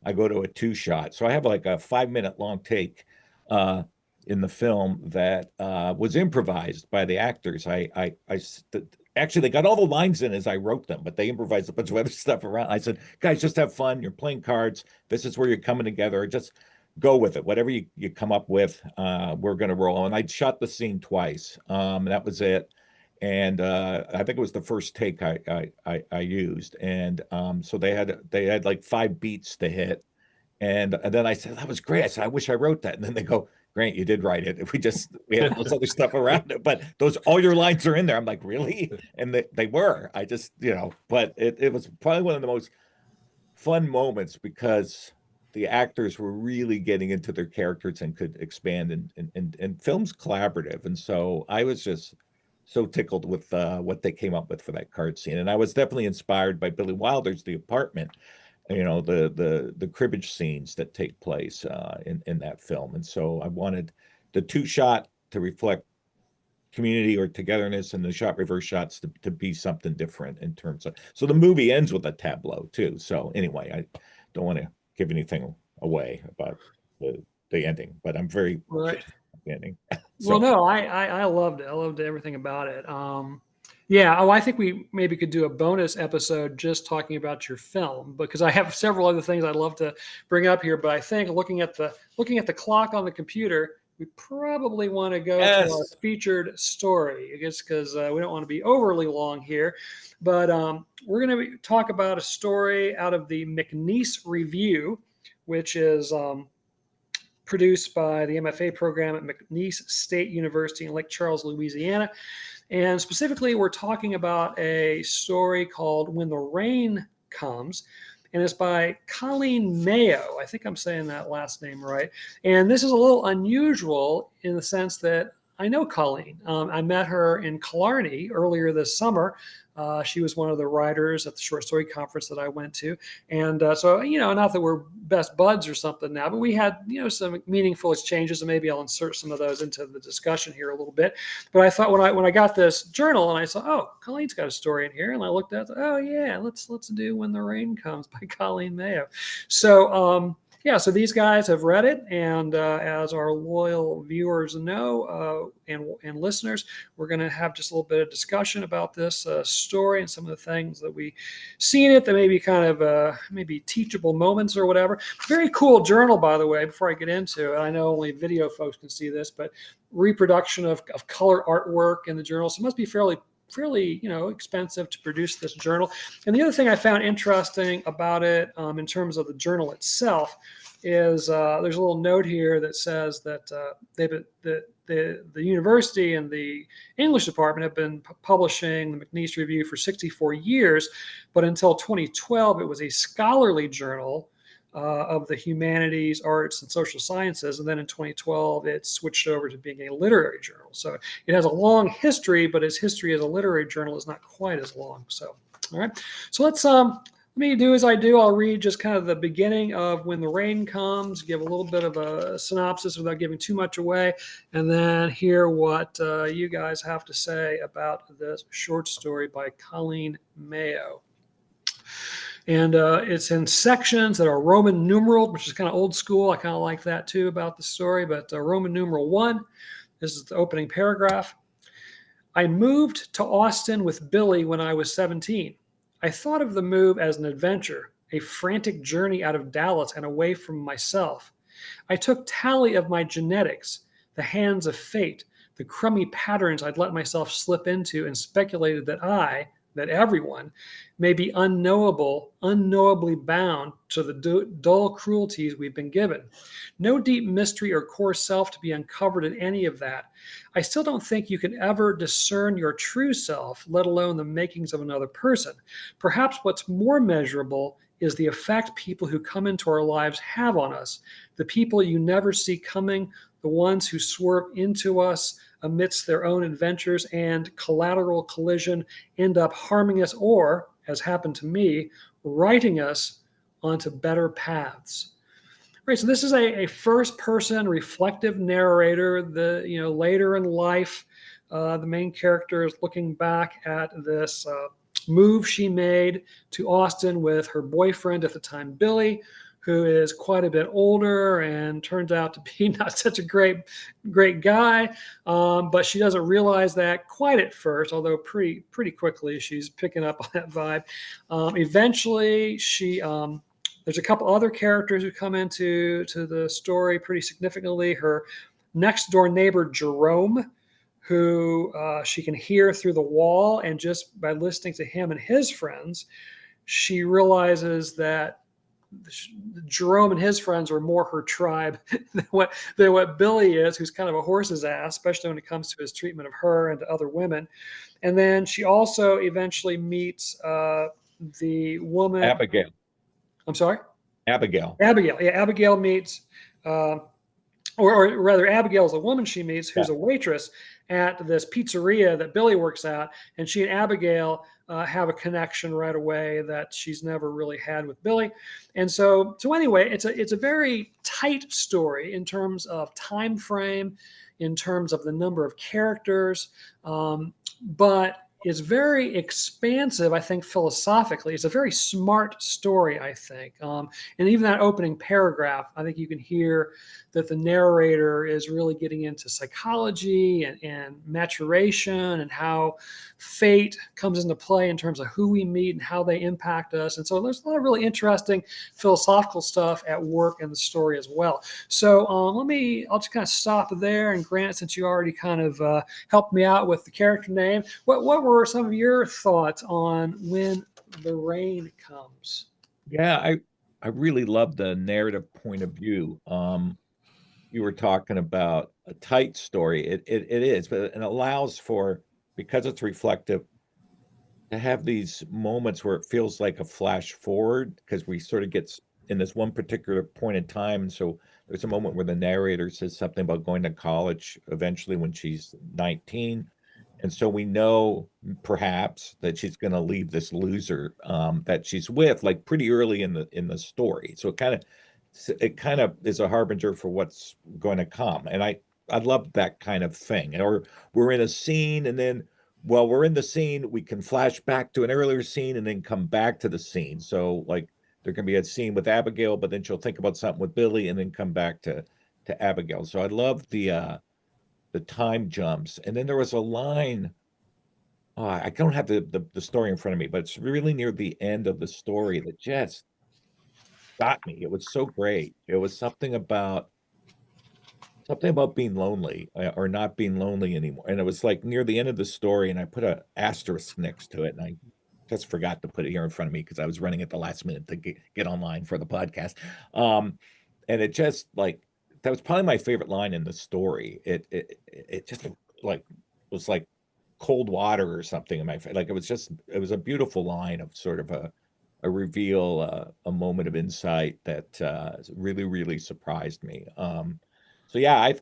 Speaker 2: I go to a two shot. So I have like a 5 minute long take in the film that was improvised by the actors. Actually, they got all the lines in as I wrote them, but they improvised a bunch of other stuff around. I said, guys, just have fun. You're playing cards. This is where you're coming together. Just go with it. Whatever you come up with, we're going to roll. And I shot the scene twice. That was it. And I think it was the first take I used. And so they had like 5 beats to hit. And then I said, that was great. I said, I wish I wrote that. And then they go, Grant, you did write it. We had all this other stuff around it, but all your lines are in there. I'm like, really? And they were. I just, but it was probably one of the most fun moments because the actors were really getting into their characters and could expand, and film's collaborative. And so I was just so tickled with what they came up with for that card scene. And I was definitely inspired by Billy Wilder's The Apartment, the cribbage scenes that take place in that film. And so I wanted the two shot to reflect community or togetherness, and the shot reverse shots to be something different in terms of. So the movie ends with a tableau too. So anyway, I don't want to give anything away about the ending, but I'm very
Speaker 1: right.
Speaker 2: The ending.
Speaker 1: Well, no, I loved it. I loved everything about it. Yeah. Oh, I think we maybe could do a bonus episode just talking about your film, because I have several other things I'd love to bring up here. But I think looking at the clock on the computer, we probably want to go to our featured story, I guess, because we don't want to be overly long here. But we're going to talk about a story out of the McNeese Review, which is produced by the MFA program at McNeese State University in Lake Charles, Louisiana. And specifically, we're talking about a story called When the Rain Comes. And it's by Colleen Mayo. I think I'm saying that last name right. And this is a little unusual in the sense that I know Colleen. I met her in Killarney earlier this summer. She was one of the writers at the short story conference that I went to. And so, not that we're best buds or something now, but we had, some meaningful exchanges, and maybe I'll insert some of those into the discussion here a little bit. But I thought when I got this journal and I saw, oh, Colleen's got a story in here. And I looked at it, oh yeah, let's do When the Rain Comes by Colleen Mayo. So, so these guys have read it, and as our loyal viewers know, and listeners, we're going to have just a little bit of discussion about this story and some of the things that we see in it that may be kind of maybe teachable moments or whatever. Very cool journal, by the way, before I get into it. I know only video folks can see this, but reproduction of color artwork in the journal. So it must be fairly expensive to produce this journal. And the other thing I found interesting about it in terms of the journal itself is there's a little note here that says that the university and the English department have been publishing the McNeese Review for 64 years, but until 2012, it was a scholarly journal of the humanities, arts, and social sciences. And then in 2012, it switched over to being a literary journal. So it has a long history, but its history as a literary journal is not quite as long. So, all right. So let me do as I do. I'll read just kind of the beginning of When the Rain Comes, give a little bit of a synopsis without giving too much away, and then hear what you guys have to say about this short story by Colleen Mayo. And it's in sections that are Roman numeraled, which is kind of old school. I kind of like that too about the story. But Roman numeral 1, this is the opening paragraph. I moved to Austin with Billy when I was 17. I thought of the move as an adventure, a frantic journey out of Dallas and away from myself. I took tally of my genetics, the hands of fate, the crummy patterns I'd let myself slip into, and speculated that everyone may be unknowably bound to the dull cruelties we've been given. No deep mystery or core self to be uncovered in any of that. I still don't think you can ever discern your true self, let alone the makings of another person. Perhaps what's more measurable is the effect people who come into our lives have on us, the people you never see coming, the ones who swerve into us amidst their own adventures and collateral collision end up harming us or, as happened to me, writing us onto better paths. Right, so this is a first-person reflective narrator. Later in life, the main character is looking back at this move she made to Austin with her boyfriend at the time, Billy, who is quite a bit older and turns out to be not such a great guy. But she doesn't realize that quite at first, although pretty quickly she's picking up on that vibe. Eventually, there's a couple other characters who come into the story pretty significantly. Her next door neighbor, Jerome, who she can hear through the wall, and just by listening to him and his friends, she realizes that Jerome and his friends are more her tribe than what Billy is, who's kind of a horse's ass, especially when it comes to his treatment of her and to other women. And then she also eventually meets the woman.
Speaker 2: Abigail.
Speaker 1: I'm sorry?
Speaker 2: Abigail.
Speaker 1: Abigail. Yeah, Abigail meets, or rather, Abigail is a woman she meets who's a waitress at this pizzeria that Billy works at. And she and Abigail have a connection right away that she's never really had with Billy. And so anyway, it's a very tight story in terms of time frame, in terms of the number of characters, but it's very expansive, I think, philosophically. It's a very smart story, I think. And even that opening paragraph, I think you can hear that the narrator is really getting into psychology and maturation and how fate comes into play in terms of who we meet and how they impact us. And so there's a lot of really interesting philosophical stuff at work in the story as well. So I'll just kind of stop there. And Grant, since you already kind of helped me out with the character name, what were some of your thoughts on When the Rain Comes?
Speaker 2: Yeah, I really love the narrative point of view. You were talking about a tight story. It is, but it allows for, because it's reflective, to have these moments where it feels like a flash forward, because we sort of get in this one particular point in time. And so there's a moment where the narrator says something about going to college eventually when she's 19. And so we know perhaps that she's going to leave this loser that she's with, like pretty early in the story. So it kind of is a harbinger for what's going to come. And I love that kind of thing. Or we're in a scene, and then while we're in the scene, we can flash back to an earlier scene and then come back to the scene. So like there can be a scene with Abigail, but then she'll think about something with Billy and then come back to Abigail. So I love the time jumps. And then there was a line. I don't have the story in front of me, but it's really near the end of the story that just got me. It was so great. It was something about being lonely or not being lonely anymore. And it was like near the end of the story, and I put an asterisk next to it, and I just forgot to put it here in front of me because I was running at the last minute to get online for the podcast. and it just like that was probably my favorite line in the story. It just like was like cold water or something in my face. Like it was a beautiful line of sort of a reveal, a moment of insight that really really surprised me. So yeah,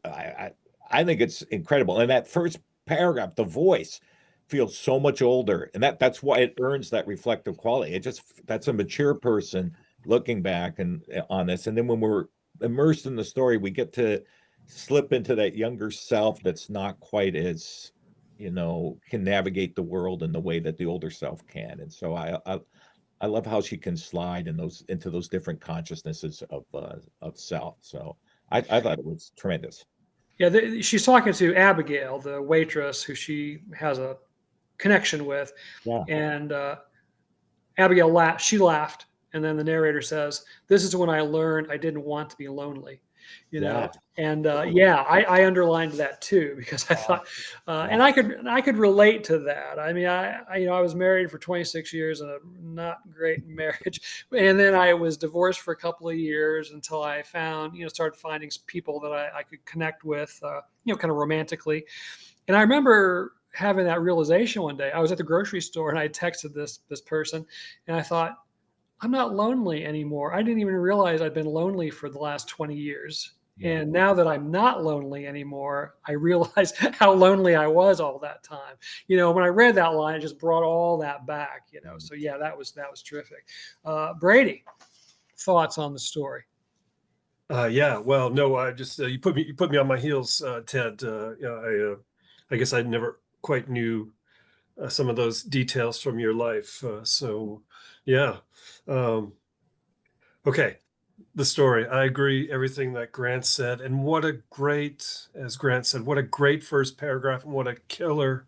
Speaker 2: I think it's incredible. And that first paragraph, the voice feels so much older, and that's why it earns that reflective quality. It just that's a mature person looking back and on this, and then when we're immersed in the story, we get to slip into that younger self that's not quite as can navigate the world in the way that the older self can. And so I love how she can slide in those into those different consciousnesses of self. So I thought it was tremendous.
Speaker 1: Yeah, she's talking to Abigail, the waitress who she has a connection with,
Speaker 2: Yeah.
Speaker 1: and Abigail laughed. She laughed, and then the narrator says, "This is when I learned I didn't want to be lonely," you know.
Speaker 2: Yeah.
Speaker 1: And yeah, I underlined that too because I thought, and I could relate to that. I mean, I was married for 26 years in a not great marriage, and then I was divorced for a couple of years until I found started finding people that I could connect with, kind of romantically. And I remember having that realization one day. I was at the grocery store and I texted this person, and I thought, I'm not lonely anymore. I didn't even realize I'd been lonely for the last 20 years.
Speaker 2: Yeah.
Speaker 1: And now that I'm not lonely anymore, I realize how lonely I was all that time. When I read that line, it just brought all that back. So yeah, that was terrific. Brady, thoughts on the story?
Speaker 3: Yeah, well, no, I just you put me on my heels, Ted. I guess I never quite knew some of those details from your life. So, yeah. Um, okay, the story. I agree everything that Grant said, and what a great, as Grant said, what a great first paragraph, and what a killer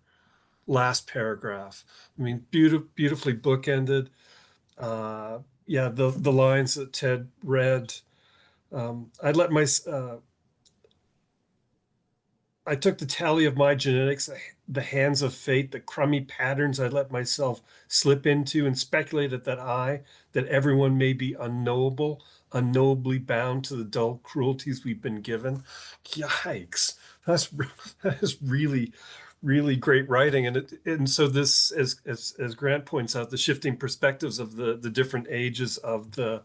Speaker 3: last paragraph. I mean, beautifully bookended. Yeah, the lines that Ted read. I took the tally of my genetics, the hands of fate, the crummy patterns I let myself slip into, and speculated that everyone may be unknowable, unknowably bound to the dull cruelties we've been given. Yikes. That is really, really great writing. And so this, as Grant points out, the shifting perspectives of the different ages of the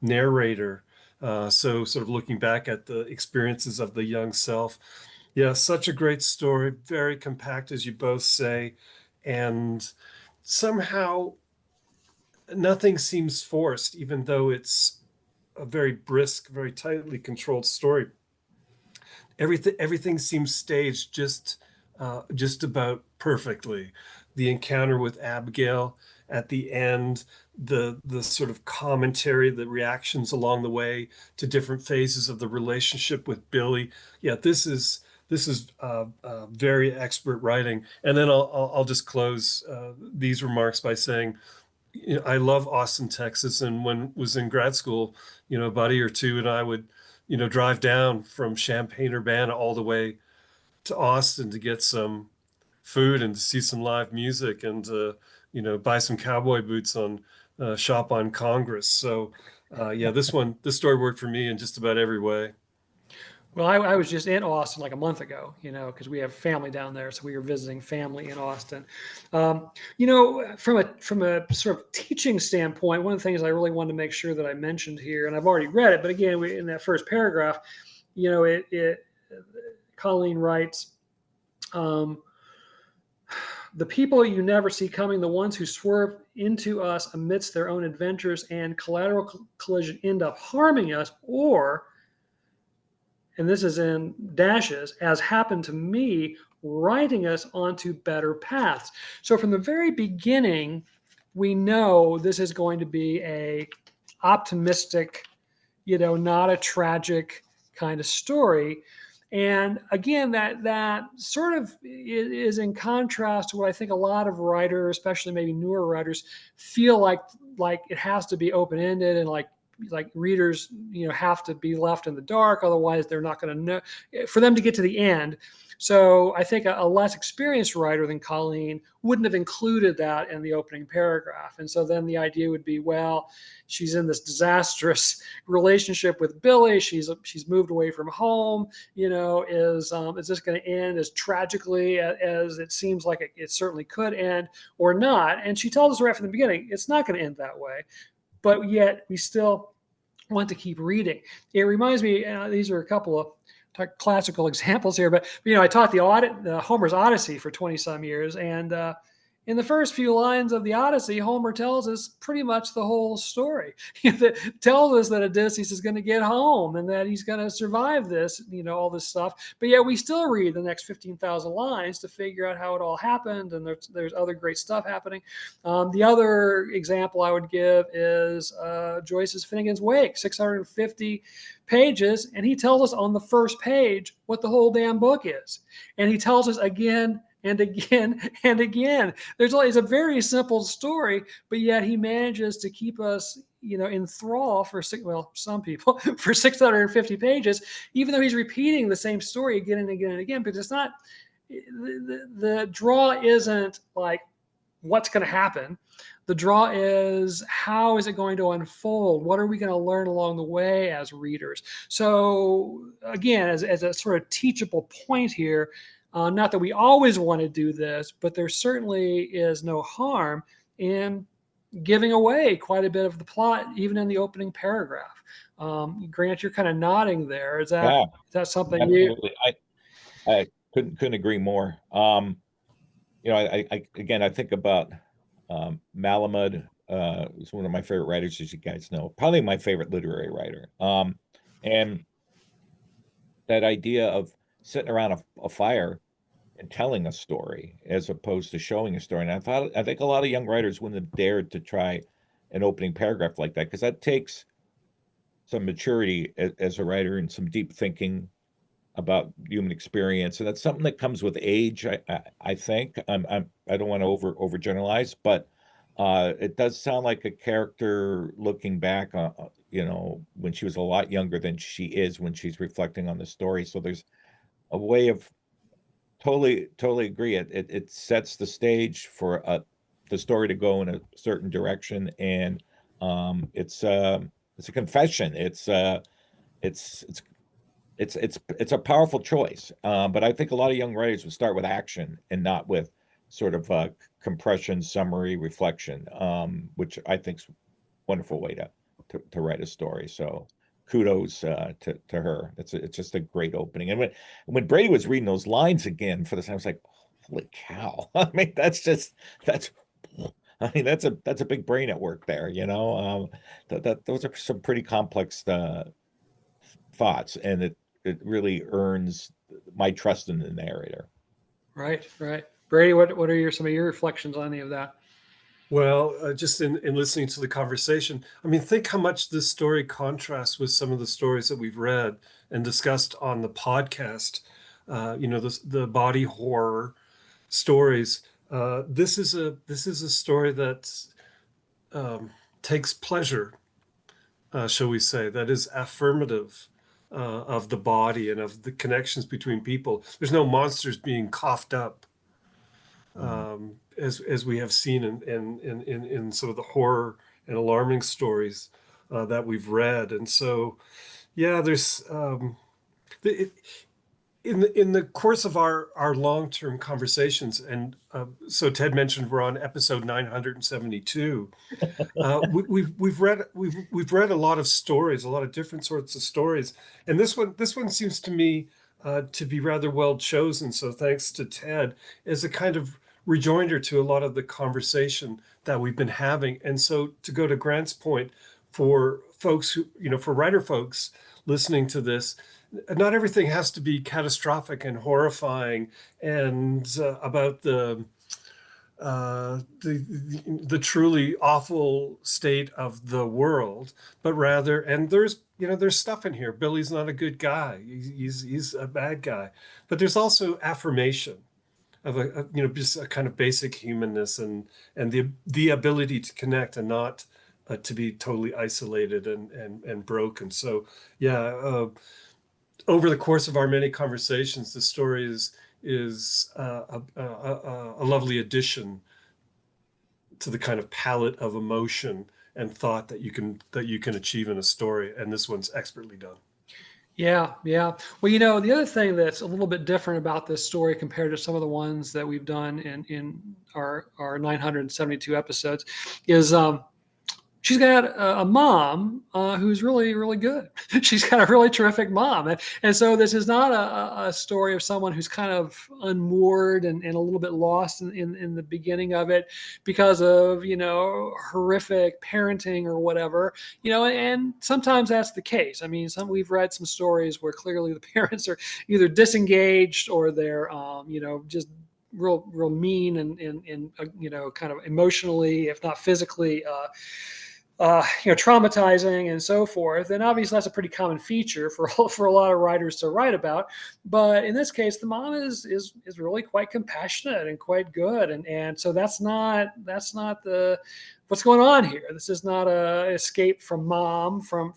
Speaker 3: narrator. So sort of looking back at the experiences of the young self. Yeah, such a great story, very compact, as you both say, and somehow nothing seems forced, even though it's a very brisk, very tightly controlled story. Everything seems staged just about perfectly. The encounter with Abigail at the end, the sort of commentary, the reactions along the way to different phases of the relationship with Billy. Yeah, this is very expert writing. And then I'll just close these remarks by saying, I love Austin, Texas, and when was in grad school, a buddy or two and I would, drive down from Champaign-Urbana all the way to Austin to get some food and to see some live music and buy some cowboy boots on shop on Congress. So yeah, this story worked for me in just about every way.
Speaker 1: Well, I was just in Austin like a month ago, because we have family down there, so we were visiting family in Austin. From a sort of teaching standpoint, one of the things I really wanted to make sure that I mentioned here, and I've already read it, but again, in that first paragraph, Colleen writes, the people you never see coming, the ones who swerve into us amidst their own adventures and collateral collision, end up harming us, or, and this is in dashes, as happened to me, writing us onto better paths. So from the very beginning, we know this is going to be a optimistic, not a tragic kind of story. And again, that sort of is in contrast to what I think a lot of writers, especially maybe newer writers, feel like it has to be open-ended and like like readers, have to be left in the dark. Otherwise, they're not going to know for them to get to the end. So I think a less experienced writer than Colleen wouldn't have included that in the opening paragraph. And so then the idea would be, well, she's in this disastrous relationship with Billy. She's moved away from home. Is this going to end as tragically as it seems like it certainly could end, or not? And she tells us right from the beginning, it's not going to end that way. But yet we still want to keep reading. It reminds me, these are a couple of classical examples here, but I taught the Homer's Odyssey for 20 some years, and in the first few lines of the Odyssey, Homer tells us pretty much the whole story. That tells us that Odysseus is going to get home and that he's going to survive this, all this stuff. But yet we still read the next 15,000 lines to figure out how it all happened, and there's other great stuff happening. The other example I would give is Joyce's Finnegan's Wake, 650 pages, and he tells us on the first page what the whole damn book is. And he tells us again and again and again. It's a very simple story, but yet he manages to keep us, in thrall for some people for 650 pages, even though he's repeating the same story again and again and again. Because it's not, the draw isn't like what's going to happen. The draw is, how is it going to unfold? What are we going to learn along the way as readers? So again, as a sort of teachable point here, not that we always want to do this, but there certainly is no harm in giving away quite a bit of the plot, even in the opening paragraph. Grant, you're kind of nodding there. Is that something
Speaker 2: absolutely. I couldn't agree more. I think about Malamud, who's one of my favorite writers, as you guys know, probably my favorite literary writer. And that idea of sitting around a fire and telling a story as opposed to showing a story. And I think a lot of young writers wouldn't have dared to try an opening paragraph like that, because that takes some maturity as a writer and some deep thinking about human experience, and that's something that comes with age. I think I don't want to overgeneralize, but it does sound like a character looking back on, when she was a lot younger than she is when she's reflecting on the story. So there's a way of totally agree. It sets the stage for the story to go in a certain direction, and it's a confession. It's a powerful choice, but I think a lot of young writers would start with action and not with sort of compression, summary, reflection, which I think is a wonderful way to write a story. So kudos to her. It's just a great opening. And when Brady was reading those lines again for the time, I was like, holy cow! I mean, that's a big brain at work there. Those are some pretty complex thoughts, and it really earns my trust in the narrator.
Speaker 1: Right. Brady, what are some of your reflections on any of that?
Speaker 3: Well, just in listening to the conversation, I mean, think how much this story contrasts with some of the stories that we've read and discussed on the podcast. The body horror stories. This is a story that takes pleasure, shall we say, that is affirmative of the body and of the connections between people. There's no monsters being coughed up, as we have seen in sort of the horror and alarming stories that we've read. And so, yeah, there's in the course of our long-term conversations, and so Ted mentioned we're on episode 972. We've read a lot of stories, a lot of different sorts of stories, and this one seems to me to be rather well chosen. So thanks to Ted, as a kind of rejoinder to a lot of the conversation that we've been having. And so to go to Grant's point, for folks who, for writer folks listening to this, not everything has to be catastrophic and horrifying and about the truly awful state of the world, but rather, and there's stuff in here. Billy's not a good guy. He's a bad guy, but there's also affirmation of just a kind of basic humanness and the ability to connect and not to be totally isolated and broken. So yeah, over the course of our many conversations, the story is a lovely addition to the kind of palette of emotion and thought that you can achieve in a story, and this one's expertly done.
Speaker 1: Yeah, yeah. Well, the other thing that's a little bit different about this story compared to some of the ones that we've done in our 972 episodes is she's got a mom who's really, really good. She's got a really terrific mom. And so this is not a story of someone who's kind of unmoored and a little bit lost in the beginning of it because of, horrific parenting or whatever, and sometimes that's the case. I mean, we've read some stories where clearly the parents are either disengaged or they're, just real mean and kind of emotionally, if not physically, traumatizing and so forth. And obviously that's a pretty common feature for a lot of writers to write about. But in this case, the mom is really quite compassionate and quite good. And so that's not the what's going on here. This is not a escape from mom from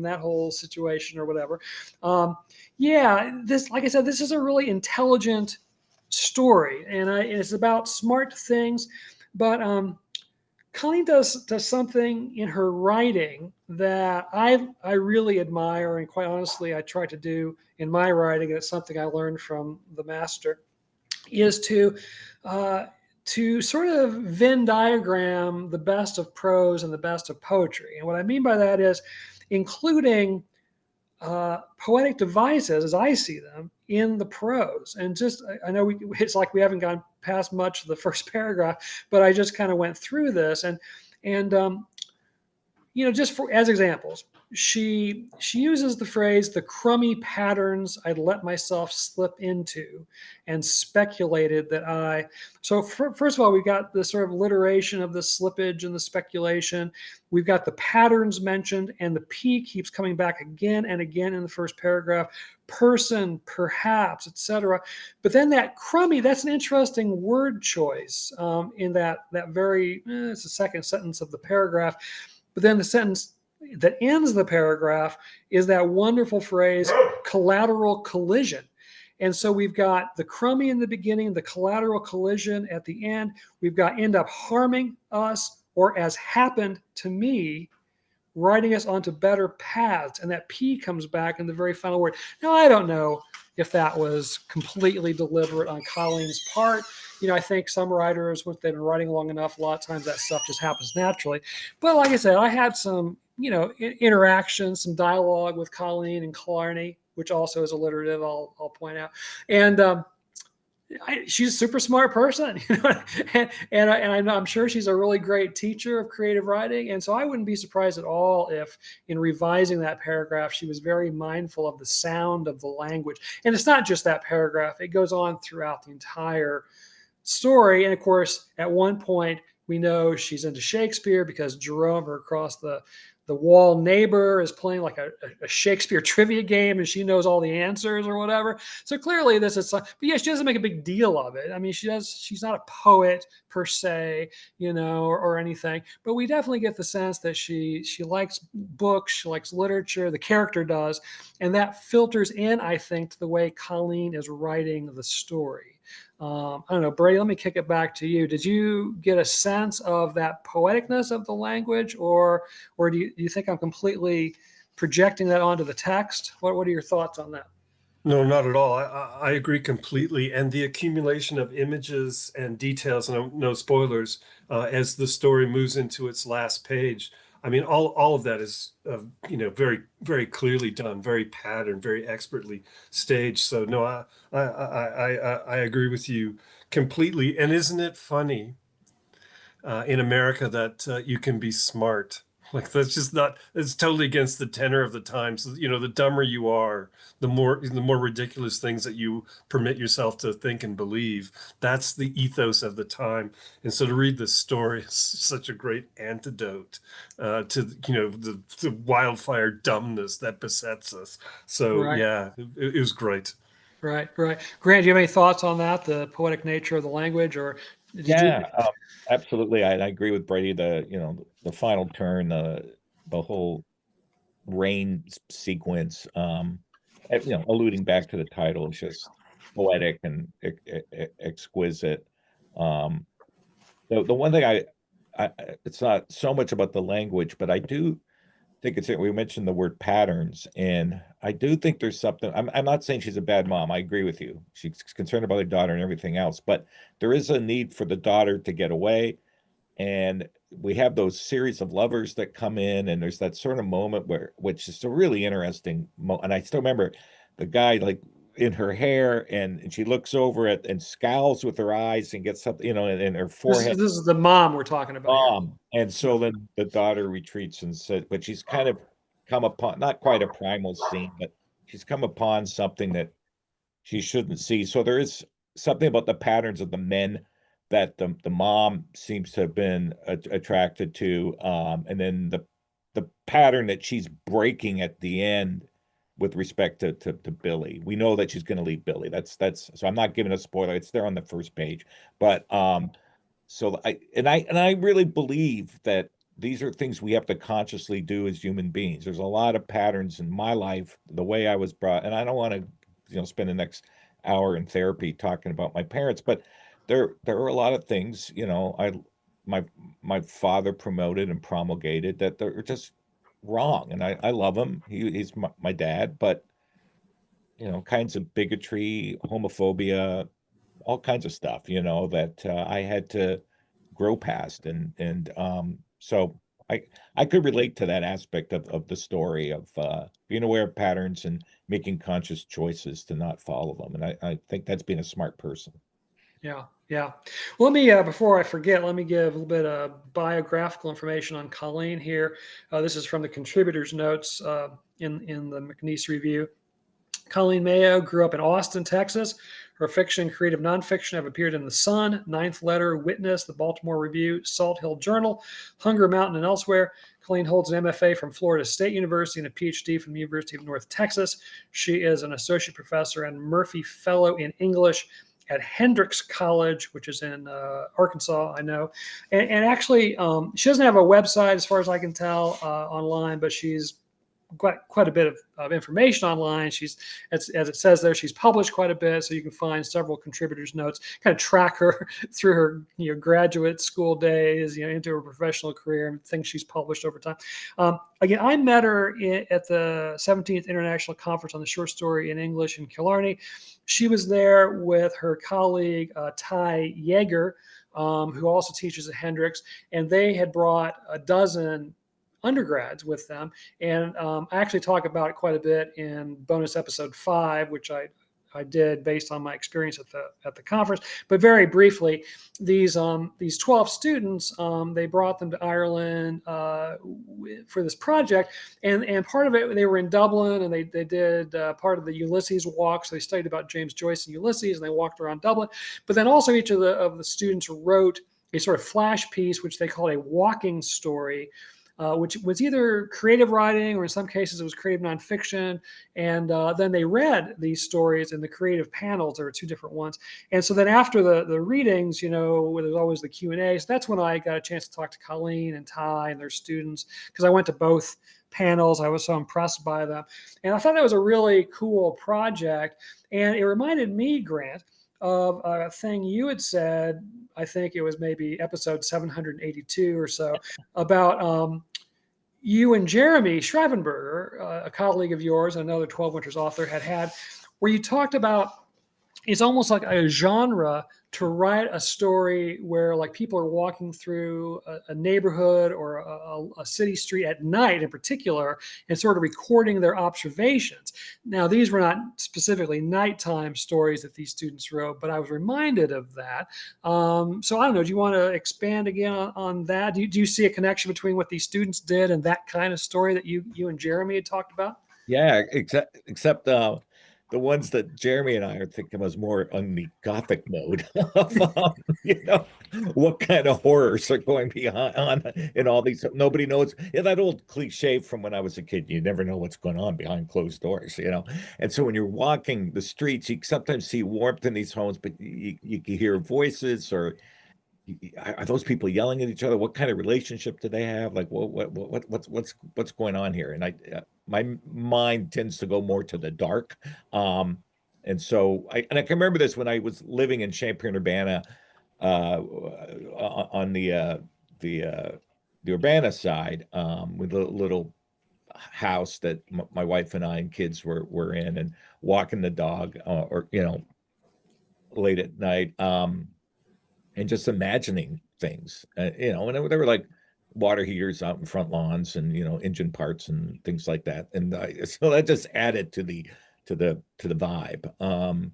Speaker 1: that whole situation or whatever. This, like I said, this is a really intelligent story, and it's about smart things, but Colleen does something in her writing that I really admire, and quite honestly, I try to do in my writing. And it's something I learned from the master, is to sort of Venn diagram the best of prose and the best of poetry. And what I mean by that is including poetic devices, as I see them, in the prose. And I know it's like we haven't gone past much of the first paragraph, but I just kind of went through this and just as examples, she uses the phrase, the crummy patterns I'd let myself slip into and speculated that so first of all, we've got the sort of alliteration of the slippage and the speculation. We've got the patterns mentioned, and the P keeps coming back again and again in the first paragraph, person, perhaps, etc. But then that crummy, that's an interesting word choice in that very, it's the second sentence of the paragraph. But then the sentence that ends the paragraph is that wonderful phrase, collateral collision. And so we've got the crummy in the beginning, the collateral collision at the end. We've got end up harming us, or as happened to me, writing us onto better paths. And that P comes back in the very final word. Now, I don't know if that was completely deliberate on Colleen's part. I think some writers, when they've been writing long enough, a lot of times that stuff just happens naturally. But like I said, I had some, interaction, some dialogue with Colleen and Clarney, which also is alliterative, I'll point out. And she's a super smart person, and I'm sure she's a really great teacher of creative writing. And so I wouldn't be surprised at all if in revising that paragraph, she was very mindful of the sound of the language. And it's not just that paragraph. It goes on throughout the entire story. And of course, at one point, we know she's into Shakespeare because Jerome, her across the wall neighbor, is playing like a Shakespeare trivia game, and she knows all the answers or whatever. So clearly this is, but yeah, she doesn't make a big deal of it. I mean, she's not a poet per se, or anything, but we definitely get the sense that she likes books, she likes literature, the character does. And that filters in, I think, to the way Colleen is writing the story. I don't know, Brady, let me kick it back to you. Did you get a sense of that poeticness of the language, or do you think I'm completely projecting that onto the text? What are your thoughts on that?
Speaker 3: No, not at all. I agree completely. And the accumulation of images and details, and no spoilers, as the story moves into its last page. I mean, all of that is, very, very clearly done, very patterned, very expertly staged. So no, I agree with you completely. And isn't it funny in America that you can be smart? Like that's just not, it's totally against the tenor of the times. The dumber you are, the more ridiculous things that you permit yourself to think and believe. That's the ethos of the time. And so to read this story is such a great antidote to the wildfire dumbness that besets us. So
Speaker 1: Right.
Speaker 3: Yeah, it was great.
Speaker 1: Right. Grant, do you have any thoughts on that, the poetic nature of the language, or did you?
Speaker 2: Absolutely. I agree with Brady. the final turn, the whole rain sequence, alluding back to the title, is just poetic and exquisite. The one thing I it's not so much about the language, but I do think we mentioned the word patterns, and I do think there's something. I'm not saying she's a bad mom. I agree with you. She's concerned about her daughter and everything else, but there is a need for the daughter to get away. And we have those series of lovers that come in, and there's that sort of moment which is a really interesting and I still remember the guy like in her hair, and she looks over it and scowls with her eyes and gets something, in her forehead.
Speaker 1: This is the mom we're talking about here.
Speaker 2: And so then the daughter retreats and said, but she's kind of come upon, not quite a primal scene, but she's come upon something that she shouldn't see. So there is something about the patterns of the men that the mom seems to have been attracted to, and then the pattern that she's breaking at the end with respect to Billy. We know that she's going to leave Billy. That's so I'm not giving a spoiler. It's there on the first page, but so I really believe that these are things we have to consciously do as human beings. There's a lot of patterns in my life, the way I was brought, and I don't want to spend the next hour in therapy talking about my parents, but there are a lot of things, my father promoted and promulgated that they're just wrong, and I love him. He's my dad, but kinds of bigotry, homophobia, all kinds of stuff, that I had to grow past, and so I could relate to that aspect of the story of being aware of patterns and making conscious choices to not follow them, and I think that's being a smart person.
Speaker 1: Yeah. Yeah. Well, let me, before I forget, let me give a little bit of biographical information on Colleen here. This is from the contributors' notes in the McNeese review. Colleen Mayo grew up in Austin, Texas. Her fiction and creative nonfiction have appeared in The Sun, Ninth Letter, Witness, the Baltimore Review, Salt Hill Journal, Hunger Mountain, and elsewhere. Colleen holds an MFA from Florida State University and a PhD from the University of North Texas. She is an associate professor and Murphy Fellow in English at Hendrix College, which is in Arkansas, I know. And actually, she doesn't have a website as far as I can tell online, but she's quite a bit of information online. She's, as it says there, she's published quite a bit, so you can find several contributors' notes, kind of track her through her graduate school days, into her professional career and things she's published over time. Again, I met her at the 17th International Conference on the Short Story in English in Killarney. She was there with her colleague Ty Yeager, who also teaches at Hendrix, and they had brought a dozen undergrads with them. And I actually talk about it quite a bit in bonus episode 5, which I did based on my experience at the conference. But very briefly, these 12 students, they brought them to Ireland for this project, and part of it, they were in Dublin, and they did part of the Ulysses walk. So they studied about James Joyce and Ulysses, and they walked around Dublin. But then also each of the students wrote a sort of flash piece, which they called a walking story, which was either creative writing or in some cases it was creative nonfiction. And then they read these stories in the creative panels. There were 2 different ones. And so then after the readings, where there's always the Q&A, so that's when I got a chance to talk to Colleen and Ty and their students, because I went to both panels. I was so impressed by them. And I thought that was a really cool project. And it reminded me, Grant, of a thing you had said, I think it was maybe episode 782 or so, about you and Jeremy Schreibenberger, a colleague of yours, another 12 Winters author, had, where you talked about it's almost like a genre to write a story where like people are walking through a neighborhood or a city street at night in particular and sort of recording their observations. Now, these were not specifically nighttime stories that these students wrote, but I was reminded of that. So I don't know, do you want to expand again on that? Do you see a connection between what these students did and that kind of story that you and Jeremy had talked about?
Speaker 2: Yeah, except the ones that Jeremy and I are thinking was more on the gothic mode of, what kind of horrors are going on in all these. Nobody knows. Yeah, that old cliche from when I was a kid, you never know what's going on behind closed doors, And so when you're walking the streets, you sometimes see warmth in these homes, but you can hear voices or are those people yelling at each other? What kind of relationship do they have? Like, what's going on here? And my mind tends to go more to the dark. And so I can remember this when I was living in Champaign Urbana, on the the Urbana side, with a little house that my wife and I and kids were in, and walking the dog, or late at night, and just imagining things, and there were like water heaters out in front lawns, and engine parts and things like that, and so that just added to the vibe.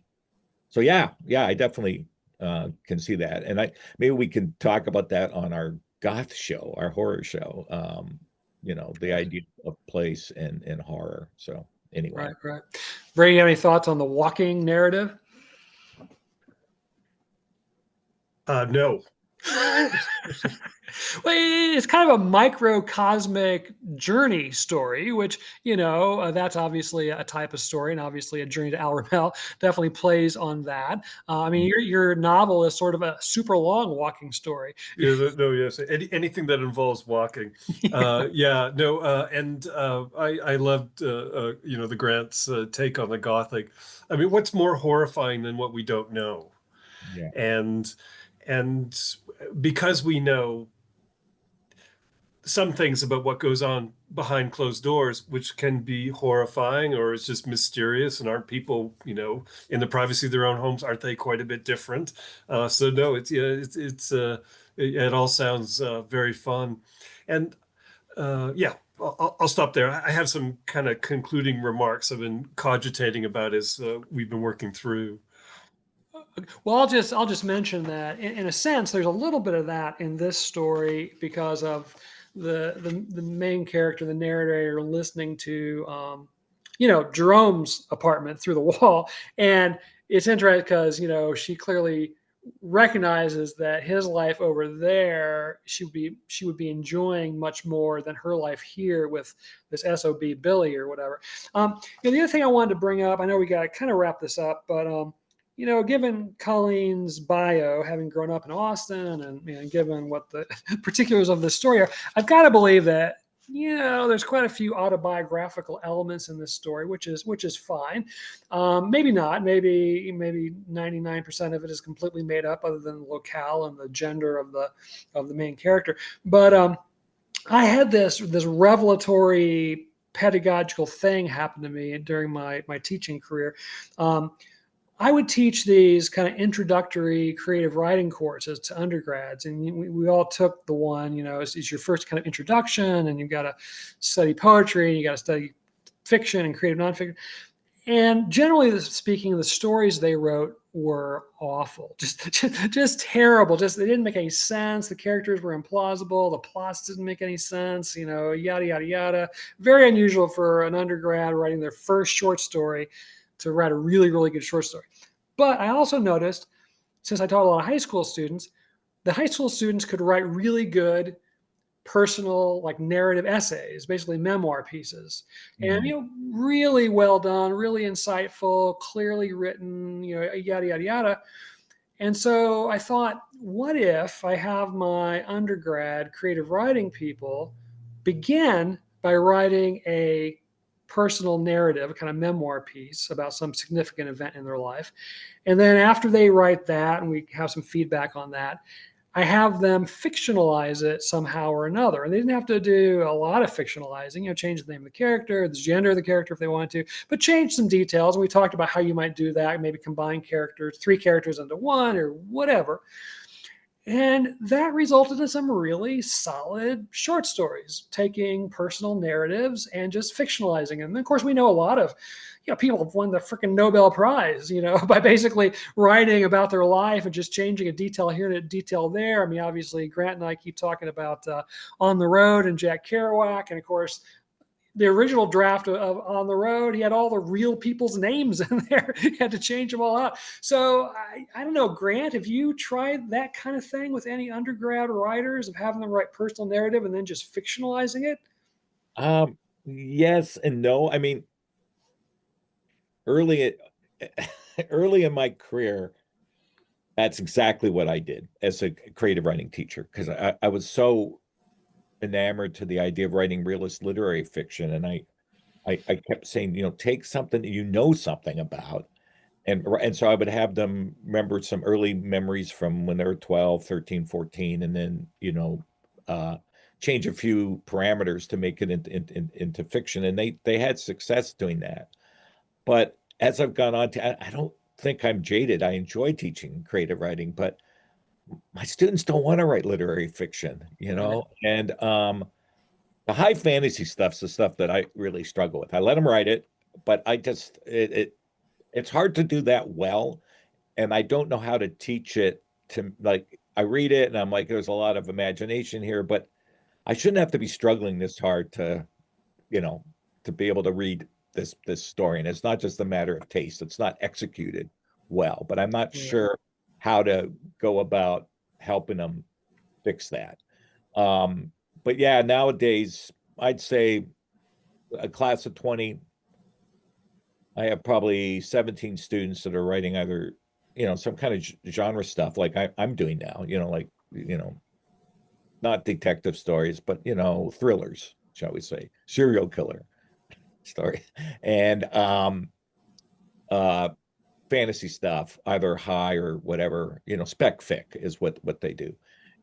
Speaker 2: So yeah, I definitely can see that, and maybe we can talk about that on our goth show, our horror show. The idea of place and horror. So anyway.
Speaker 1: Right. Brady, you have any thoughts on the walking narrative?
Speaker 3: No.
Speaker 1: Well, it's kind of a microcosmic journey story, which, that's obviously a type of story, and obviously a journey to Al Ramel definitely plays on that. I mean, your novel is sort of a super long walking story.
Speaker 3: Yes. Anything that involves walking. Yeah, no, and I loved, the Grant's take on the Gothic. I mean, what's more horrifying than what we don't know?
Speaker 2: Yeah.
Speaker 3: And because we know some things about what goes on behind closed doors, which can be horrifying, or it's just mysterious, and aren't people, in the privacy of their own homes, aren't they quite a bit different? So no, it all sounds very fun, and yeah, I'll stop there. I have some kind of concluding remarks I've been cogitating about as we've been working through.
Speaker 1: Well, I'll just mention that in a sense, there's a little bit of that in this story because of the main character, the narrator, listening to Jerome's apartment through the wall, and it's interesting because she clearly recognizes that his life over there she would be enjoying much more than her life here with this SOB Billy or whatever. The other thing I wanted to bring up, I know we got to kind of wrap this up, but given Colleen's bio, having grown up in Austin, and given what the particulars of the story are, I've got to believe that there's quite a few autobiographical elements in this story, which is fine. Maybe not. Maybe 99% of it is completely made up, other than the locale and the gender of the main character. But I had this revelatory pedagogical thing happen to me during my teaching career. I would teach these kind of introductory creative writing courses to undergrads, and we all took the one, it's your first kind of introduction, and you've got to study poetry, and you got to study fiction and creative nonfiction. And generally speaking, the stories they wrote were awful, just terrible. They didn't make any sense. The characters were implausible. The plots didn't make any sense. Yada yada yada. Very unusual for an undergrad writing their first short story to write a really, really good short story. But I also noticed, since I taught a lot of high school students, the high school students could write really good personal, like, narrative essays, basically memoir pieces, and really well done, really insightful, clearly written, yada yada yada. And so I thought, what if I have my undergrad creative writing people begin by writing a personal narrative, a kind of memoir piece about some significant event in their life. And then after they write that, and we have some feedback on that, I have them fictionalize it somehow or another. And they didn't have to do a lot of fictionalizing, change the name of the character, the gender of the character if they wanted to, but change some details. And we talked about how you might do that, maybe combine three characters into one or whatever. And that resulted in some really solid short stories, taking personal narratives and just fictionalizing them. And of course, we know a lot of people have won the freaking Nobel Prize, by basically writing about their life and just changing a detail here and a detail there. I mean, obviously, Grant and I keep talking about On the Road and Jack Kerouac. And of course, the original draft of On the Road, he had all the real people's names in there. He had to change them all out. So I don't know, Grant, have you tried that kind of thing with any undergrad writers, of having them write personal narrative and then just fictionalizing it?
Speaker 2: Yes and no. I mean, early in my career, That's exactly what I did as a creative writing teacher, because I was so enamored to the idea of writing realist literary fiction. And I kept saying, take something that you know something about. And so I would have them remember some early memories from when they were 12, 13, 14, and then, change a few parameters to make it into fiction. And they had success doing that. But as I've gone on I don't think I'm jaded. I enjoy teaching creative writing, but my students don't want to write literary fiction,
Speaker 1: Right.
Speaker 2: And the high fantasy stuff's the stuff that I really struggle with. I let them write it, but it's hard to do that well, and I don't know how to teach it to, like, I read it and I'm like, there's a lot of imagination here, but I shouldn't have to be struggling this hard you know, to be able to read this story. And it's not just a matter of taste. It's not executed well, but I'm not
Speaker 1: Right.
Speaker 2: sure how to go about helping them fix that. But yeah, nowadays I'd say a class of 20, I have probably 17 students that are writing either, some kind of genre stuff like I'm doing now, not detective stories, but thrillers, shall we say, serial killer story, and uh fantasy stuff, either high or whatever, spec fic is what they do.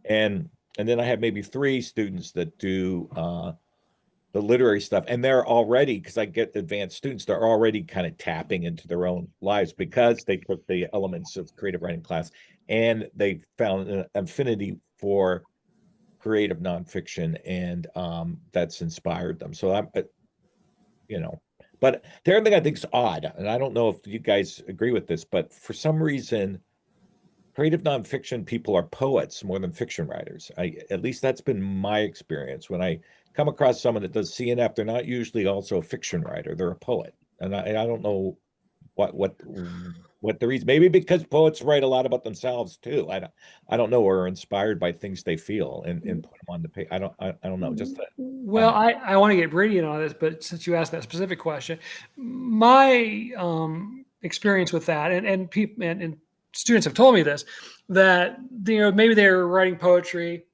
Speaker 2: And then I have maybe 3 students that do the literary stuff, and they're already, because I get advanced students, they're already kind of tapping into their own lives because they took the elements of creative writing class, and they found an affinity for creative nonfiction, and that's inspired them. So you know, but the other thing I think is odd, and I don't know if you guys agree with this, but for some reason, creative nonfiction people are poets more than fiction writers. At least that's been my experience. When I come across someone that does CNF, they're not usually also a fiction writer; they're a poet, and I don't know what the reason. Maybe because poets write a lot about themselves too. I don't know, or are inspired by things they feel and put them on the page. I don't know. Just
Speaker 1: Well, I want to get Brady in on this, but since you asked that specific question, my experience with that, and people and students have told me this, that maybe they're writing poetry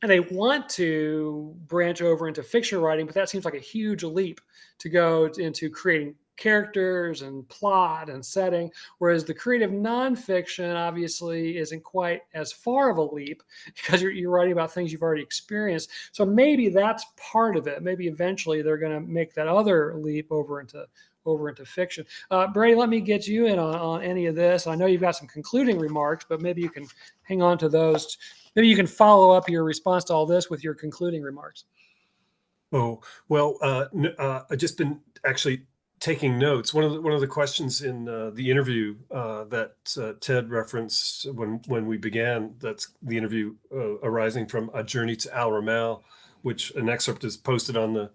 Speaker 1: and they want to branch over into fiction writing, but that seems like a huge leap to go into creating characters and plot and setting. Whereas the creative nonfiction obviously isn't quite as far of a leap because you're writing about things you've already experienced. So maybe that's part of it. Maybe eventually they're going to make that other leap over into fiction. Brady, let me get you in on any of this. I know you've got some concluding remarks, but maybe you can hang on to those. Maybe you can follow up your response to all this with your concluding remarks.
Speaker 3: Oh, well, I've just been actually taking notes. One of the questions in the interview that Ted referenced when we began, that's the interview arising from A Journey to Al Ramel, which an excerpt is posted on the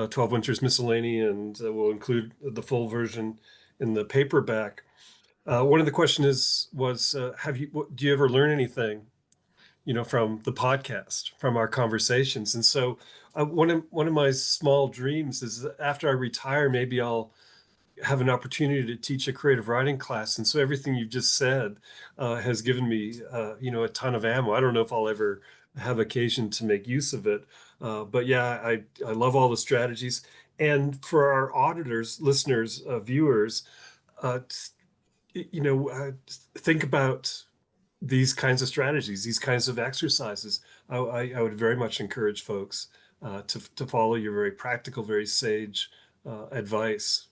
Speaker 3: 12 Winters Miscellany, and we'll include the full version in the paperback. One of the questions was, do you ever learn anything, from the podcast, from our conversations? And so one of my small dreams is that after I retire, maybe I'll have an opportunity to teach a creative writing class. And so everything you've just said has given me, a ton of ammo. I don't know if I'll ever have occasion to make use of it. But yeah, I love all the strategies. And for our auditors, listeners, viewers, uh, think about these kinds of strategies, these kinds of exercises. I would very much encourage folks to follow your very practical, very sage advice.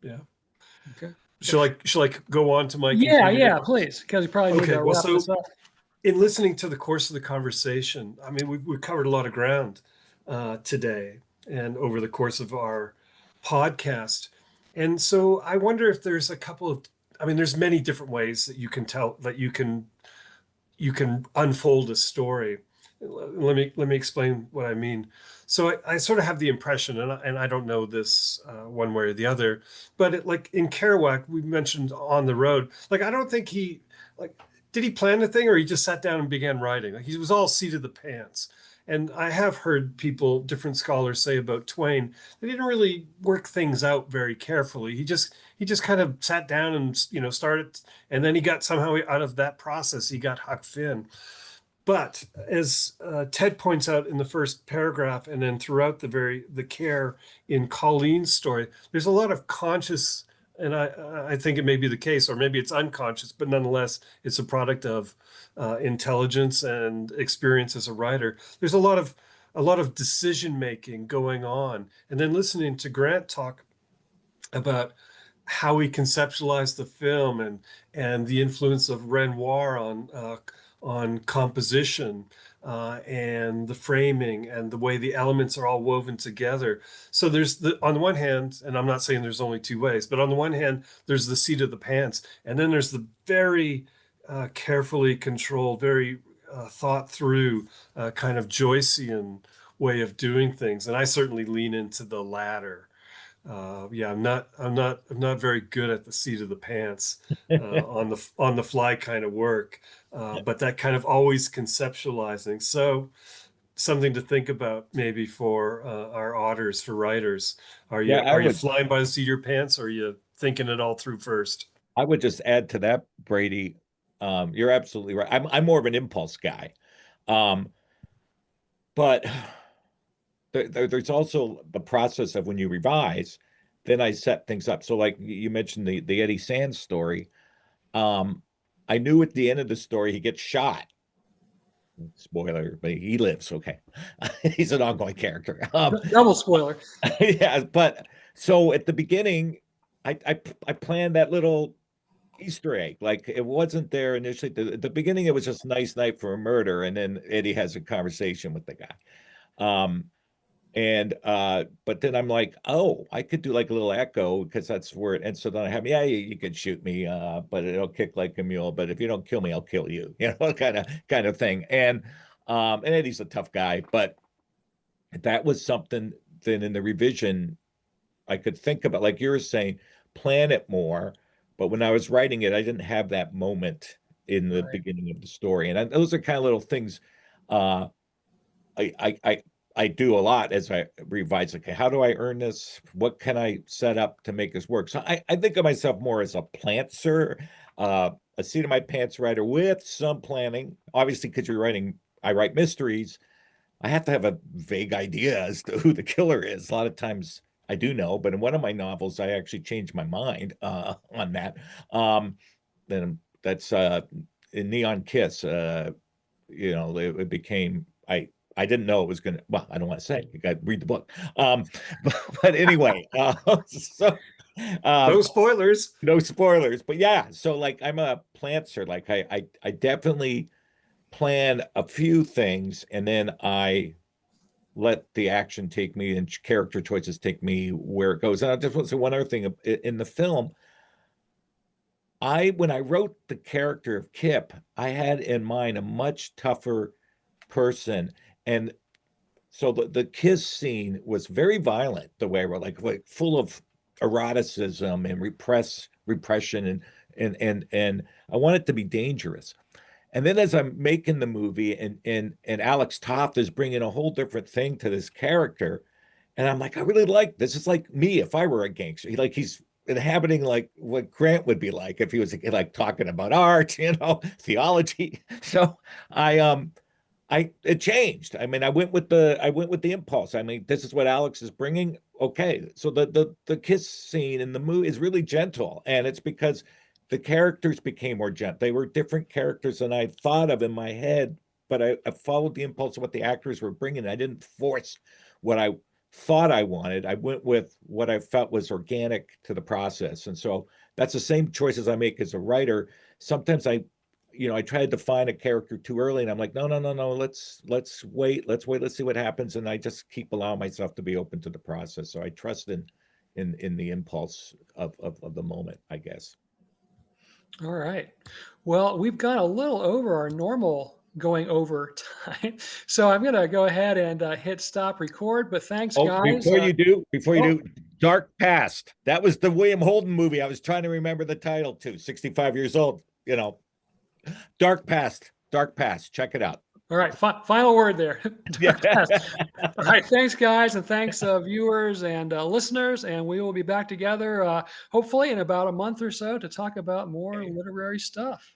Speaker 3: Yeah.
Speaker 1: Okay.
Speaker 3: Shall I go on to my
Speaker 1: Yeah,
Speaker 3: concluding
Speaker 1: yeah,
Speaker 3: remarks?
Speaker 1: please, because we probably need
Speaker 3: Okay.
Speaker 1: to
Speaker 3: Well,
Speaker 1: wrap
Speaker 3: so
Speaker 1: this up.
Speaker 3: in listening to the course of the conversation, I mean, we've covered a lot of ground today and over the course of our podcast. And so I wonder if there's a couple of, I mean, there's many different ways that you can tell, that you can unfold a story. Let me explain what I mean. So I sort of have the impression, and I don't know this one way or the other, but like in Kerouac, we mentioned On the Road. Like I don't think like did he plan the thing, or he just sat down and began writing? Like he was all seat of the pants, And I have heard different scholars say about Twain, that he didn't really work things out very carefully. He just kind of sat down and, started, and then he got somehow out of that process, he got Huck Finn. But as Ted points out in the first paragraph, and then throughout the care in Colleen's story, there's a lot of conscious, and I think it may be the case, or maybe it's unconscious, but nonetheless, it's a product of intelligence and experience as a writer. There's a lot of decision making going on, and then listening to Grant talk about how he conceptualized the film and the influence of Renoir on composition and the framing and the way the elements are all woven together. So there's on the one hand, and I'm not saying there's only two ways, but on the one hand, there's the seat of the pants, and then there's the very carefully controlled, very thought through kind of Joycean way of doing things. And I certainly lean into the latter. Yeah, I'm not very good at the seat of the pants on the fly kind of work, but that kind of always conceptualizing. So something to think about maybe for our authors, for writers. Are you flying by the seat of your pants, or are you thinking it all through first?
Speaker 2: I would just add to that, Brady. You're absolutely right. I'm more of an impulse guy, but there's also the process of when you revise, then I set things up. So like you mentioned the Eddie Sands story. I knew at the end of the story he gets shot. Spoiler, but he lives. Okay. He's an ongoing character.
Speaker 1: Double spoiler.
Speaker 2: Yeah, but so at the beginning, I planned that little Easter egg. Like it wasn't there initially. At the beginning, it was just nice night for a murder, and then Eddie has a conversation with the guy. But then I'm like, oh, I could do like a little echo because that's where it. And so then I have, yeah, you could shoot me, but it'll kick like a mule. But if you don't kill me, I'll kill you. Kind of thing. And Eddie's a tough guy, but that was something. Then in the revision, I could think about, like you were saying, plan it more. But when I was writing it, I didn't have that moment in the beginning of the story, and those are kind of little things. I do a lot as I revise. Okay, how do I earn this? What can I set up to make this work? So I think of myself more as a plantser, a seat of my pants writer with some planning. Obviously, because I write mysteries. I have to have a vague idea as to who the killer is. A lot of times I do know, but in one of my novels, I actually changed my mind on that. Then that's in Neon Kiss. It became I didn't know it was going to, well, I don't want to say, you got to read the book. But anyway,
Speaker 3: No spoilers.
Speaker 2: No spoilers, but yeah. So like, I'm a plantser. Like I definitely plan a few things, and then I let the action take me and character choices take me where it goes. And I just want to say one other thing in the film. When I wrote the character of Kip, I had in mind a much tougher person. And so the kiss scene was very violent, the way we're like full of eroticism and repression and I want it to be dangerous. And then as I'm making the movie and Alex Toft is bringing a whole different thing to this character, and I'm like, I really like this. It's like me if I were a gangster. He's inhabiting like what Grant would be like if he was like talking about art, theology. So it changed. I mean, I went with the impulse. I mean, this is what Alex is bringing. Okay, so the kiss scene in the movie is really gentle, and it's because the characters became more gentle. They were different characters than I thought of in my head, but I followed the impulse of what the actors were bringing. I didn't force what I thought I wanted. I went with what I felt was organic to the process, and so that's the same choices I make as a writer. Sometimes I tried to find a character too early, and I'm like, no, let's wait, let's see what happens, and I just keep allowing myself to be open to the process. So I trust in the impulse of the moment, I guess.
Speaker 1: All right. Well, we've gone a little over our normal going over time, so I'm going to go ahead and hit stop record. But thanks, guys.
Speaker 2: Before you do, Dark Past. That was the William Holden movie. I was trying to remember the title too. 65 years old. Dark Past. Check it out.
Speaker 1: All right, final word there.
Speaker 2: Yeah.
Speaker 1: All right, thanks, guys, and thanks, viewers and listeners. And we will be back together, hopefully, in about a month or so to talk about more literary stuff.